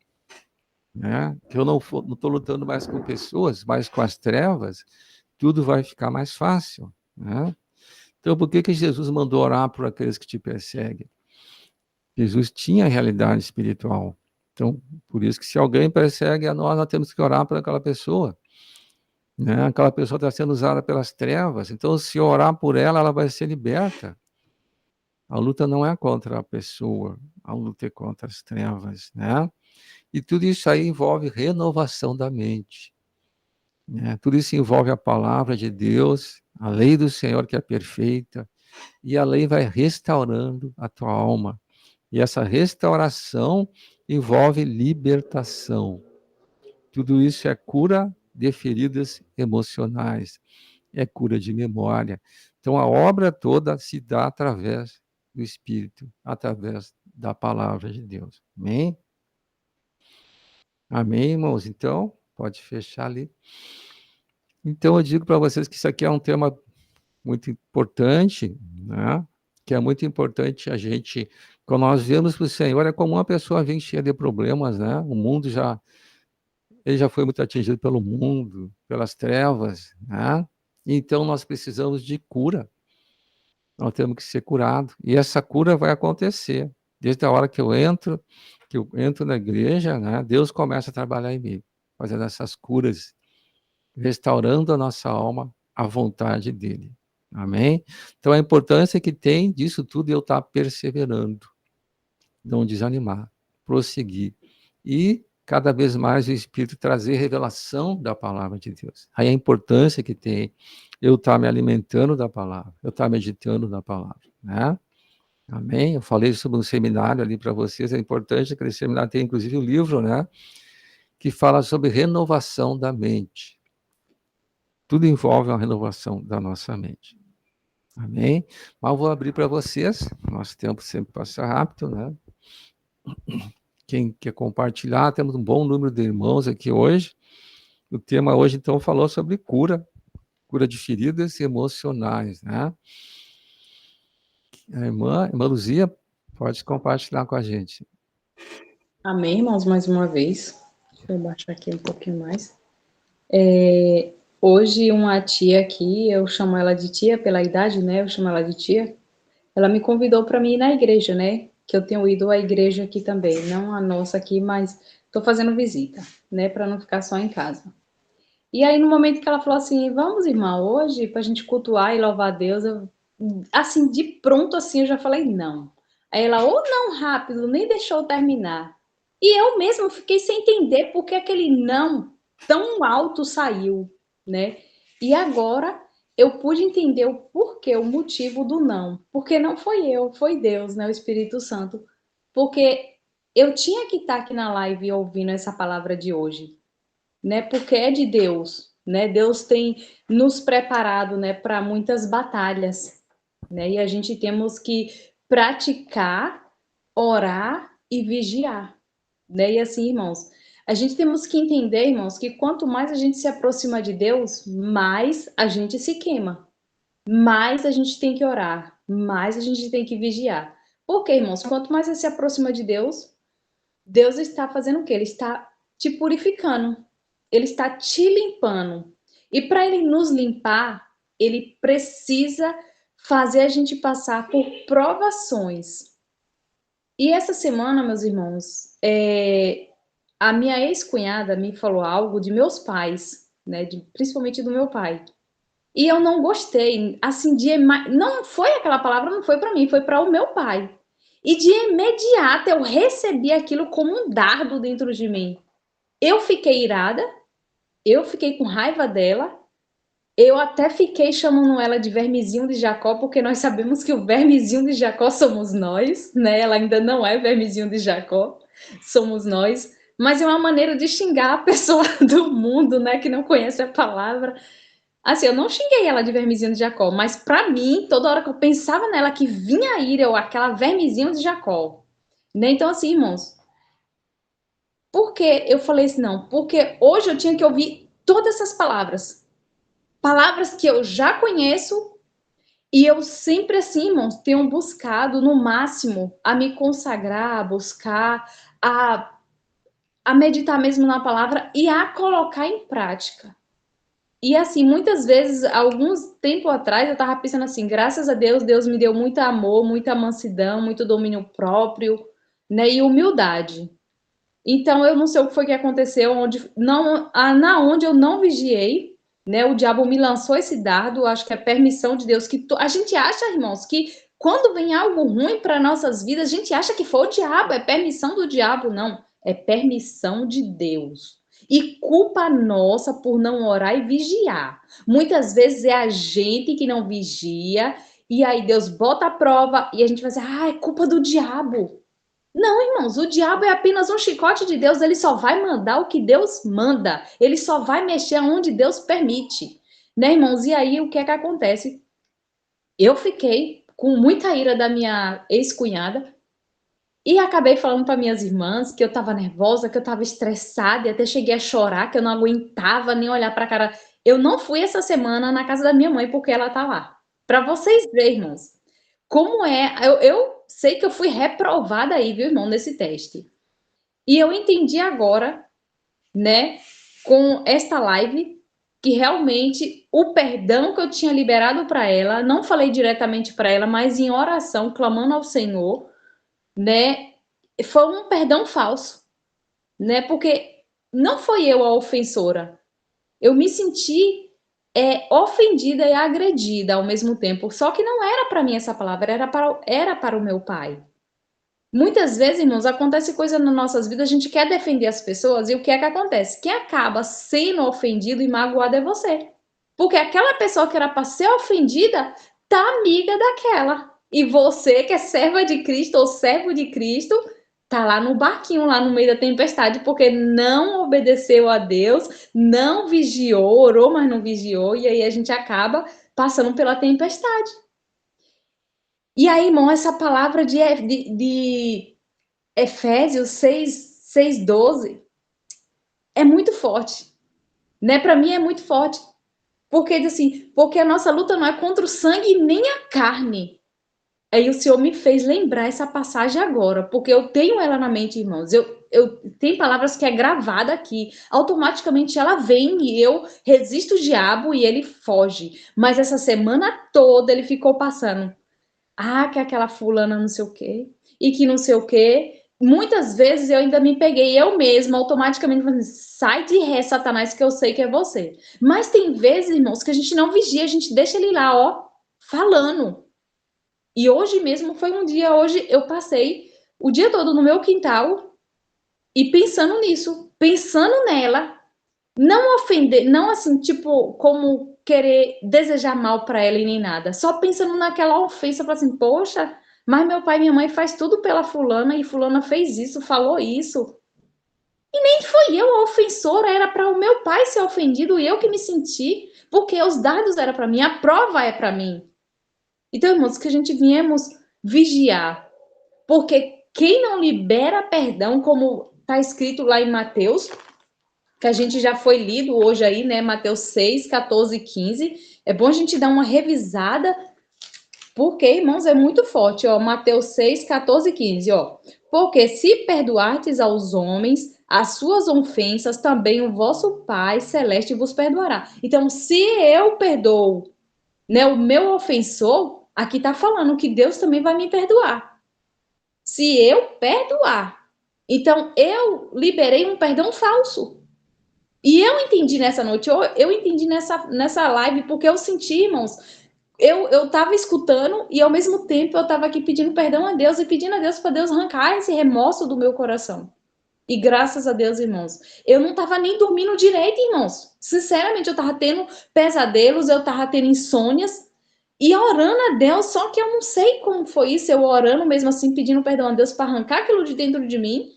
né? Que eu não estou lutando mais com pessoas, mas com as trevas, tudo vai ficar mais fácil, né? Então, por que Jesus mandou orar por aqueles que te perseguem? Jesus tinha realidade espiritual. Então, por isso que se alguém persegue a nós temos que orar por aquela pessoa, né? Aquela pessoa está sendo usada pelas trevas, então se orar por ela, ela vai ser liberta. A luta não é contra a pessoa, a luta é contra as trevas, né? E tudo isso aí envolve renovação da mente, né? Tudo isso envolve a palavra de Deus, a lei do Senhor que é perfeita, e a lei vai restaurando a tua alma. E essa restauração envolve libertação. Tudo isso é cura de feridas emocionais, é cura de memória. Então a obra toda se dá através do Espírito, através da palavra de Deus. Amém? Amém, irmãos? Então, pode fechar ali. Então eu digo para vocês que isso aqui é um tema muito importante, né? Que é muito importante a gente, quando nós vemos para o Senhor, é como uma pessoa vir cheia de problemas, né? O mundo ele já foi muito atingido pelo mundo, pelas trevas, né? Então nós precisamos de cura. Nós temos que ser curados. E essa cura vai acontecer. Desde a hora que eu entro na igreja, né? Deus começa a trabalhar em mim, fazendo essas curas, restaurando a nossa alma à vontade dele. Amém? Então a importância que tem disso tudo eu estar perseverando, não desanimar, prosseguir. E cada vez mais o Espírito trazer revelação da palavra de Deus. Aí a importância que tem eu estar me alimentando da palavra, eu estar meditando na palavra, né? Amém? Eu falei sobre um seminário ali para vocês, é importante que aquele seminário tem inclusive um livro, né? Que fala sobre renovação da mente. Tudo envolve uma renovação da nossa mente. Amém? Mas eu vou abrir para vocês, nosso tempo sempre passa rápido, né? Quem quer compartilhar, temos um bom número de irmãos aqui hoje. O tema hoje, então, falou sobre cura de feridas emocionais, né? A irmã Luzia, pode compartilhar com a gente. Amém, irmãos, mais uma vez. Deixa eu baixar aqui um pouquinho mais. Hoje, uma tia aqui, eu chamo ela de tia pela idade, né? Eu chamo ela de tia. Ela me convidou para mim ir na igreja, né? Que eu tenho ido à igreja aqui também, não a nossa aqui, mas estou fazendo visita, né? Para não ficar só em casa. E aí, no momento que ela falou assim, vamos, irmã, hoje, para a gente cultuar e louvar a Deus, assim, de pronto, assim, eu já falei não. Aí ela, ou não, rápido, nem deixou eu terminar. E eu mesmo fiquei sem entender porque aquele não tão alto saiu, né? E agora eu pude entender o porquê, o motivo do não. Porque não foi eu, foi Deus, né? O Espírito Santo. Porque eu tinha que estar aqui na live ouvindo essa palavra de hoje, né? Porque é de Deus, né? Deus tem nos preparado, né, para muitas batalhas, né? E a gente temos que praticar, orar e vigiar, né? E assim, irmãos, a gente temos que entender, irmãos, que quanto mais a gente se aproxima de Deus, mais a gente se queima, mais a gente tem que orar, mais a gente tem que vigiar. Porque, irmãos, quanto mais você se aproxima de Deus, Deus está fazendo o quê? Ele está te purificando, ele está te limpando. E para ele nos limpar, ele precisa fazer a gente passar por provações. E essa semana, meus irmãos, a minha ex-cunhada me falou algo de meus pais, né, principalmente do meu pai. E eu não gostei, assim, não foi aquela palavra, não foi para mim, foi para o meu pai. E de imediato eu recebi aquilo como um dardo dentro de mim. Eu fiquei irada, eu fiquei com raiva dela, eu até fiquei chamando ela de vermezinho de Jacó, porque nós sabemos que o vermezinho de Jacó somos nós, né? Ela ainda não é vermezinho de Jacó, somos nós. Mas é uma maneira de xingar a pessoa do mundo, né? Que não conhece a palavra. Assim, eu não xinguei ela de vermezinho de Jacó, mas para mim, toda hora que eu pensava nela que vinha a ira, eu aquela vermezinho de Jacó. Né? Então, assim, irmãos, por que eu falei assim, não? Porque hoje eu tinha que ouvir todas essas palavras. Palavras que eu já conheço e eu sempre, assim, irmãos, tenho buscado no máximo a me consagrar, a buscar, a meditar mesmo na palavra e a colocar em prática. E assim, muitas vezes, alguns tempo atrás, eu tava pensando assim, graças a Deus, Deus me deu muito amor, muita mansidão, muito domínio próprio, né, e humildade. Então, eu não sei o que foi que aconteceu, na onde eu não vigiei, né, o diabo me lançou esse dardo, acho que é permissão de Deus, a gente acha, irmãos, que quando vem algo ruim para nossas vidas, a gente acha que foi o diabo, é permissão do diabo, não, é permissão de Deus. E culpa nossa por não orar e vigiar. Muitas vezes é a gente que não vigia, e aí Deus bota a prova, e a gente vai dizer, é culpa do diabo. Não, irmãos, o diabo é apenas um chicote de Deus, ele só vai mandar o que Deus manda, ele só vai mexer onde Deus permite, né, irmãos? E aí o que é que acontece? Eu fiquei com muita ira da minha ex-cunhada e acabei falando para minhas irmãs que eu estava nervosa, que eu estava estressada e até cheguei a chorar, que eu não aguentava nem olhar para a cara. Eu não fui essa semana na casa da minha mãe porque ela tá lá. Para vocês verem, irmãos, como é. Eu sei que eu fui reprovada aí, viu, irmão, nesse teste. E eu entendi agora, né, com esta live, que realmente o perdão que eu tinha liberado para ela, não falei diretamente para ela, mas em oração, clamando ao Senhor, né, foi um perdão falso, né, porque não foi eu a ofensora. Eu me senti ofendida e agredida ao mesmo tempo. Só que não era para mim essa palavra, era para o meu pai. Muitas vezes, irmãos, acontece coisa nas nossas vidas, a gente quer defender as pessoas e o que é que acontece? Quem acaba sendo ofendido e magoado é você. Porque aquela pessoa que era para ser ofendida tá amiga daquela. E você, que é serva de Cristo ou servo de Cristo, tá lá no barquinho, lá no meio da tempestade, porque não obedeceu a Deus, não vigiou, orou, mas não vigiou, e aí a gente acaba passando pela tempestade. E aí, irmão, essa palavra de Efésios 6:12 é muito forte, né? Para mim é muito forte, porque diz assim, porque a nossa luta não é contra o sangue nem a carne. Aí o Senhor me fez lembrar essa passagem agora, porque eu tenho ela na mente, irmãos. Eu tenho palavras que é gravada aqui, automaticamente ela vem e eu resisto o diabo e ele foge. Mas essa semana toda ele ficou passando. Que aquela fulana não sei o quê, e que não sei o quê. Muitas vezes eu ainda me peguei eu mesma, automaticamente falando, sai de ré, Satanás, que eu sei que é você. Mas tem vezes, irmãos, que a gente não vigia, a gente deixa ele lá, ó, falando. E hoje mesmo foi um dia, hoje eu passei o dia todo no meu quintal e pensando nisso, pensando nela, não ofender, não assim, tipo, como querer desejar mal para ela e nem nada. Só pensando naquela ofensa, para assim, poxa, mas meu pai e minha mãe faz tudo pela fulana e fulana fez isso, falou isso. E nem foi eu a ofensora, era para o meu pai ser ofendido e eu que me senti, porque os dados eram para mim, a prova é para mim. Então, irmãos, que a gente viemos vigiar, porque quem não libera perdão, como está escrito lá em Mateus, que a gente já foi lido hoje aí, né? Mateus 6, 14 e 15. É bom a gente dar uma revisada, porque, irmãos, é muito forte, ó. Mateus 6, 14 e 15, ó. Porque se perdoardes aos homens as suas ofensas, também o vosso Pai Celeste vos perdoará. Então, se eu perdoo, né, o meu ofensor, aqui tá falando que Deus também vai me perdoar. Se eu perdoar. Então, eu liberei um perdão falso. E eu entendi nessa noite, eu entendi nessa live, porque eu senti, irmãos, eu tava escutando e ao mesmo tempo eu tava aqui pedindo perdão a Deus e pedindo a Deus para Deus arrancar esse remorso do meu coração. E graças a Deus, irmãos, eu não tava nem dormindo direito, irmãos. Sinceramente, eu tava tendo pesadelos, eu tava tendo insônias e orando a Deus, só que eu não sei como foi isso, eu orando mesmo assim, pedindo perdão a Deus para arrancar aquilo de dentro de mim,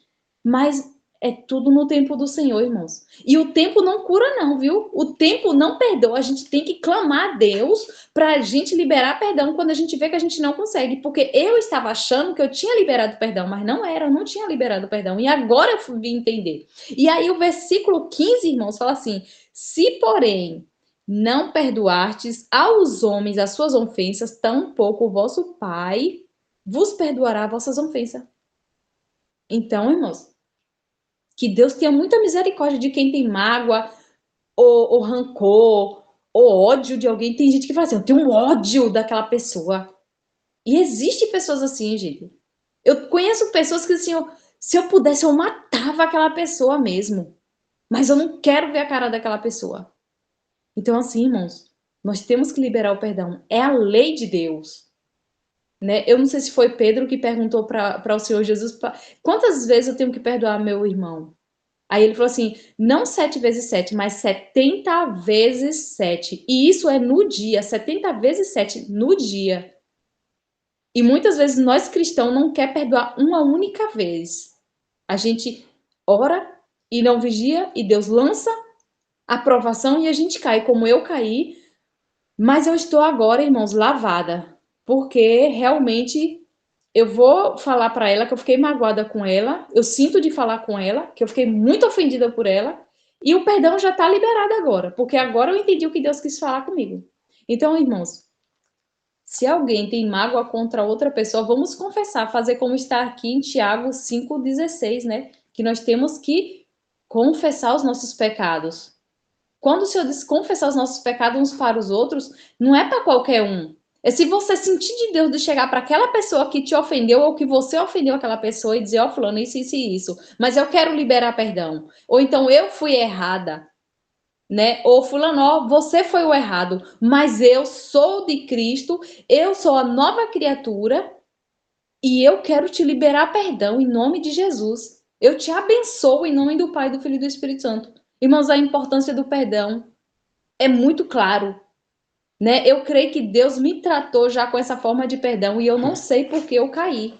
mas é tudo no tempo do Senhor, irmãos. E o tempo não cura, não, viu? O tempo não perdoa. A gente tem que clamar a Deus para a gente liberar perdão quando a gente vê que a gente não consegue. Porque eu estava achando que eu tinha liberado perdão, mas não era, eu não tinha liberado perdão. E agora eu fui entender. E aí o versículo 15, irmãos, fala assim: se, porém, não perdoartes aos homens as suas ofensas, tampouco o vosso Pai vos perdoará vossas ofensas. Então, irmãos, que Deus tenha muita misericórdia de quem tem mágoa, ou rancor, ou ódio de alguém. Tem gente que fala assim, eu tenho um ódio daquela pessoa. E existe pessoas assim, gente. Eu conheço pessoas que, assim, se eu pudesse, eu matava aquela pessoa mesmo. Mas eu não quero ver a cara daquela pessoa. Então, assim, irmãos, nós temos que liberar o perdão. É a lei de Deus. Né? Eu não sei se foi Pedro que perguntou para o Senhor Jesus, quantas vezes eu tenho que perdoar meu irmão? Aí ele falou assim, não 7 vezes 7, mas 70 vezes 7. E isso é no dia, 70 vezes 7 no dia. E muitas vezes nós cristãos não quer perdoar uma única vez. A gente ora e não vigia, e Deus lança a provação e a gente cai, como eu caí. Mas eu estou agora, irmãos, lavada. Porque realmente eu vou falar para ela que eu fiquei magoada com ela. Eu sinto de falar com ela, que eu fiquei muito ofendida por ela. E o perdão já está liberado agora. Porque agora eu entendi o que Deus quis falar comigo. Então, irmãos, se alguém tem mágoa contra outra pessoa, vamos confessar, fazer como está aqui em Tiago 5,16, né? Que nós temos que confessar os nossos pecados. Quando o Senhor diz confessar os nossos pecados uns para os outros, não é para qualquer um. É se você sentir de Deus de chegar para aquela pessoa que te ofendeu ou que você ofendeu aquela pessoa e dizer, ó, fulano, isso, isso e isso, mas eu quero liberar perdão. Ou então eu fui errada, né? Ou fulano, ó, você foi o errado, mas eu sou de Cristo, eu sou a nova criatura e eu quero te liberar perdão em nome de Jesus. Eu te abençoo em nome do Pai, do Filho e do Espírito Santo. Irmãos, a importância do perdão é muito claro, né? Eu creio que Deus me tratou já com essa forma de perdão e eu não sei por que eu caí.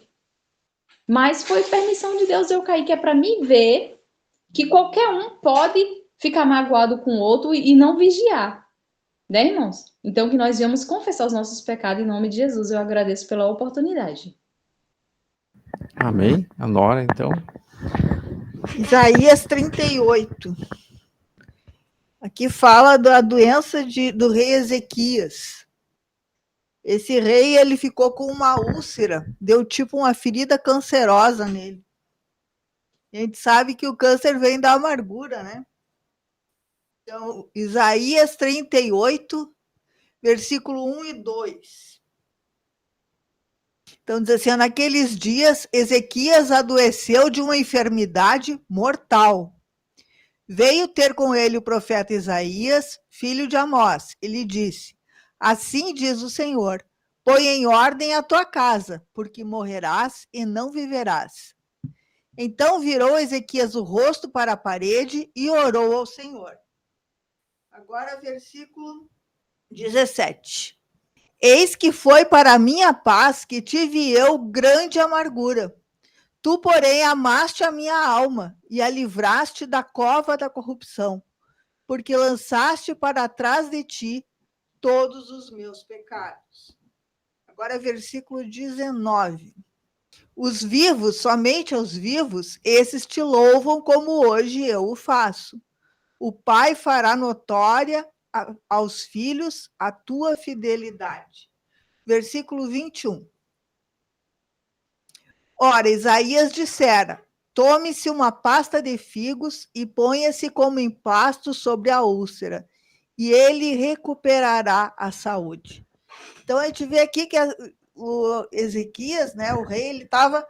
Mas foi permissão de Deus eu cair, que é para mim ver que qualquer um pode ficar magoado com o outro e não vigiar, né, irmãos? Então, que nós viemos confessar os nossos pecados em nome de Jesus. Eu agradeço pela oportunidade. Amém? A Nora, então. Isaías 38. Aqui fala da doença do rei Ezequias. Esse rei, ele ficou com uma úlcera, deu tipo uma ferida cancerosa nele. A gente sabe que o câncer vem da amargura, né? Então, Isaías 38, versículo 1 e 2. Então, diz assim, naqueles dias, Ezequias adoeceu de uma enfermidade mortal. Veio ter com ele o profeta Isaías, filho de Amós, e lhe disse, assim diz o Senhor, põe em ordem a tua casa, porque morrerás e não viverás. Então virou Ezequias o rosto para a parede e orou ao Senhor. Agora, versículo 17. Eis que foi para a minha paz que tive eu grande amargura. Tu, porém, amaste a minha alma e a livraste da cova da corrupção, porque lançaste para trás de ti todos os meus pecados. Agora, versículo 19. Os vivos, somente os vivos, esses te louvam como hoje eu o faço. O Pai fará notória aos filhos a tua fidelidade. Versículo 21. Ora, Isaías dissera, tome-se uma pasta de figos e ponha-se como empasto sobre a úlcera, e ele recuperará a saúde. Então, a gente vê aqui que o Ezequias, né, o rei, ele estava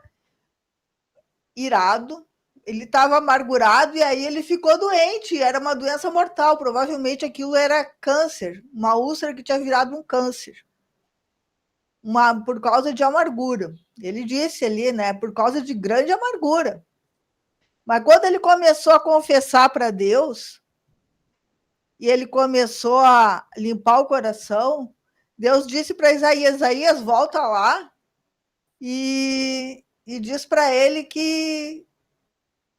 irado, ele estava amargurado, e aí ele ficou doente, era uma doença mortal, provavelmente aquilo era câncer, uma úlcera que tinha virado um câncer. Por causa de amargura. Ele disse ali, né? Por causa de grande amargura. Mas quando ele começou a confessar para Deus, e ele começou a limpar o coração, Deus disse para Isaías, Isaías, volta lá e diz para ele que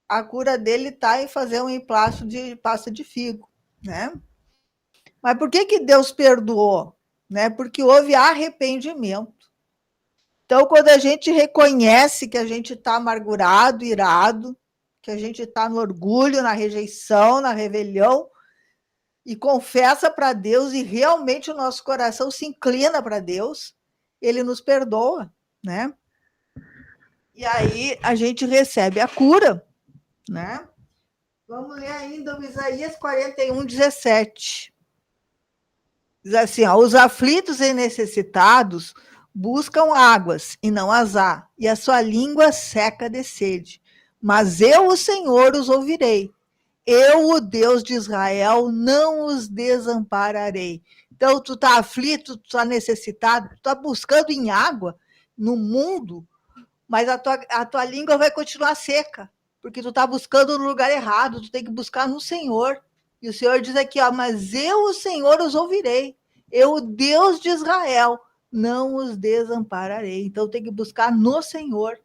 a cura dele está em fazer um emplasto de pasta de figo, né? Mas por que Deus perdoou? Né? Porque houve arrependimento. Então, quando a gente reconhece que a gente está amargurado, irado, que a gente está no orgulho, na rejeição, na rebelião, e confessa para Deus, e realmente o nosso coração se inclina para Deus, ele nos perdoa, né? E aí a gente recebe a cura, né? Vamos ler ainda o Isaías 41, 17. Diz assim, ó, os aflitos e necessitados buscam águas e não as há, e a sua língua seca de sede. Mas eu, o Senhor, os ouvirei. Eu, o Deus de Israel, não os desampararei. Então, tu está aflito, tu está necessitado, tu está buscando em água no mundo, mas a tua língua vai continuar seca, porque tu está buscando no lugar errado, tu tem que buscar no Senhor. E o Senhor diz aqui, ó, mas eu, o Senhor, os ouvirei. Eu, o Deus de Israel, não os desampararei. Então, tem que buscar no Senhor.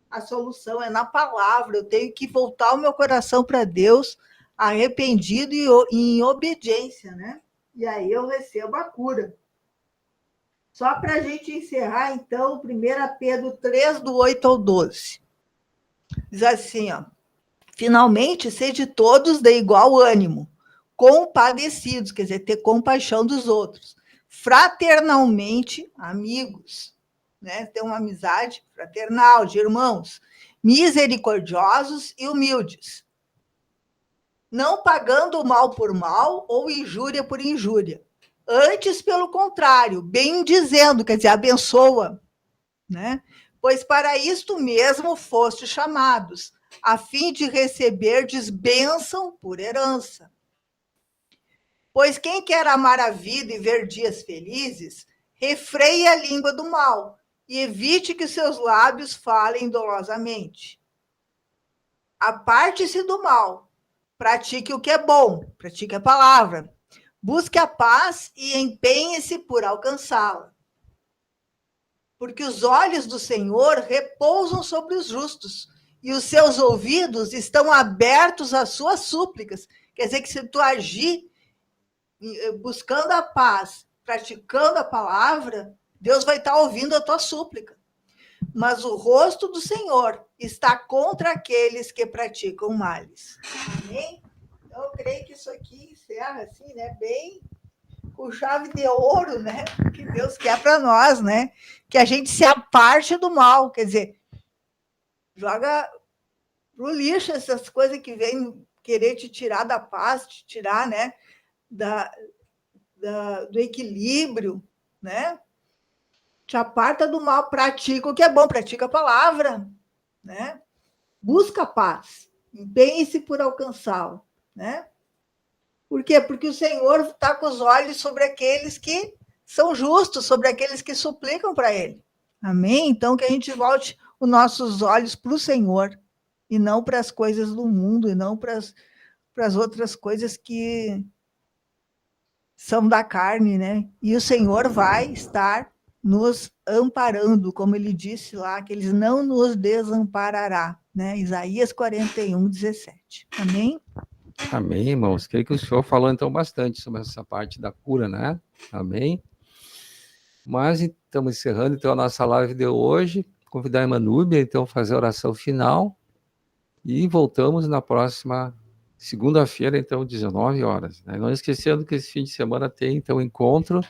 A solução é na palavra. Eu tenho que voltar o meu coração para Deus, arrependido e em obediência, né? E aí eu recebo a cura. Só para a gente encerrar, então, 1 Pedro 3, do 8 ao 12. Diz assim, ó. Finalmente, sede todos de igual ânimo, compadecidos, quer dizer, ter compaixão dos outros, fraternalmente amigos, né? Ter uma amizade fraternal, de irmãos, misericordiosos e humildes, não pagando mal por mal ou injúria por injúria. Antes, pelo contrário, bem dizendo, quer dizer, abençoa, né? Pois para isto mesmo foste chamados, a fim de receberdes bênção por herança. Pois quem quer amar a vida e ver dias felizes, refreie a língua do mal e evite que seus lábios falem dolosamente. Aparte-se do mal, pratique o que é bom, pratique a palavra, busque a paz e empenhe-se por alcançá-la. Porque os olhos do Senhor repousam sobre os justos, e os seus ouvidos estão abertos às suas súplicas. Quer dizer que se tu agir buscando a paz, praticando a palavra, Deus vai estar ouvindo a tua súplica. Mas o rosto do Senhor está contra aqueles que praticam males. Amém? Então, eu creio que isso aqui encerra assim, né? Bem com chave de ouro, né? Que Deus quer para nós, né? Que a gente se aparte do mal, quer dizer, joga pro lixo essas coisas que vêm querer te tirar da paz, te tirar, né? Do equilíbrio, né? Te aparta do mal, pratica o que é bom, pratica a palavra, né? Busca a paz, empenhe-se por alcançá-la, né? Por quê? Porque o Senhor está com os olhos sobre aqueles que são justos, sobre aqueles que suplicam para Ele. Amém? Então, que a gente volte os nossos olhos para o Senhor e não para as coisas do mundo, e não para as outras coisas que são da carne, né? E o Senhor vai estar nos amparando, como ele disse lá, que ele não nos desamparará, né? Isaías 41, 17. Amém? Amém, irmãos. Creio que o senhor falou então bastante sobre essa parte da cura, né? Amém. Mas estamos encerrando então a nossa live de hoje. Convidar a irmã Núbia, então, a fazer a oração final. E voltamos na próxima segunda-feira, então, 19 horas. Né? Não esquecendo que esse fim de semana tem, então, encontro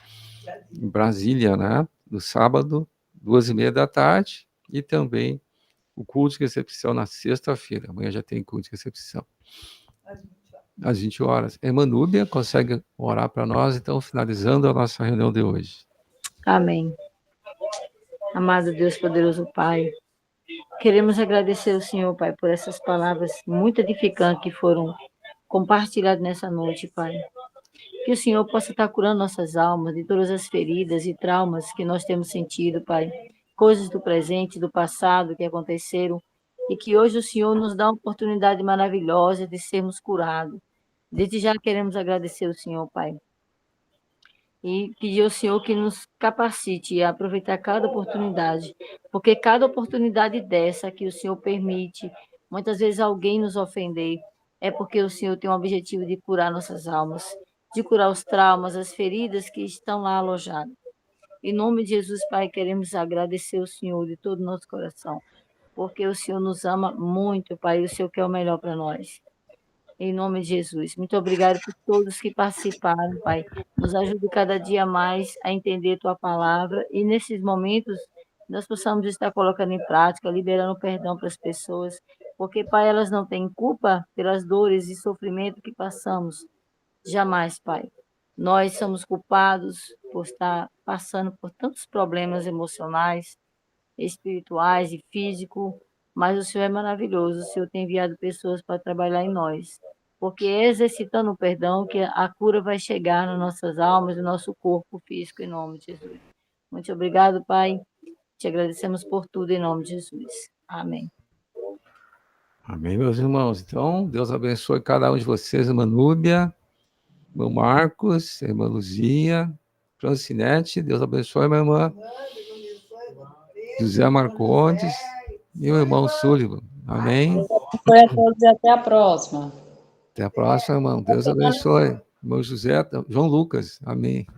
em Brasília, né? No sábado, 2h30 da tarde. E também o culto de recepção na sexta-feira. Amanhã já tem culto de recepção. Às 20 horas. Irmã Núbia, consegue orar para nós, então, finalizando a nossa reunião de hoje. Amém. Amado Deus, poderoso Pai, queremos agradecer ao Senhor, Pai, por essas palavras muito edificantes que foram compartilhadas nessa noite, Pai. Que o Senhor possa estar curando nossas almas de todas as feridas e traumas que nós temos sentido, Pai. Coisas do presente, do passado que aconteceram, e que hoje o Senhor nos dá uma oportunidade maravilhosa de sermos curados. Desde já queremos agradecer ao Senhor, Pai. E pedir ao Senhor que nos capacite a aproveitar cada oportunidade, porque cada oportunidade dessa que o Senhor permite, muitas vezes alguém nos ofender, é porque o Senhor tem o objetivo de curar nossas almas, de curar os traumas, as feridas que estão lá alojadas. Em nome de Jesus, Pai, queremos agradecer ao Senhor de todo o nosso coração, porque o Senhor nos ama muito, Pai, e o Senhor quer o melhor para nós. Em nome de Jesus. Muito obrigado por todos que participaram, Pai. Nos ajude cada dia mais a entender Tua palavra e nesses momentos nós possamos estar colocando em prática, liberando perdão para as pessoas, porque, Pai, elas não têm culpa pelas dores e sofrimento que passamos. Jamais, Pai. Nós somos culpados por estar passando por tantos problemas emocionais, espirituais e físicos, mas o Senhor é maravilhoso. O Senhor tem enviado pessoas para trabalhar em nós, porque é exercitando o perdão que a cura vai chegar nas nossas almas, no nosso corpo físico, em nome de Jesus. Muito obrigado, Pai. Te agradecemos por tudo, em nome de Jesus. Amém. Amém, meus irmãos. Então, Deus abençoe cada um de vocês, irmã Núbia, irmão Marcos, irmã Luzia, Francinete, Deus abençoe, minha irmã José Marcondes e o irmão Sullivan. Amém. Foi a todos e até a próxima. Até a próxima, irmão. Deus abençoe. Irmão José, João Lucas. Amém.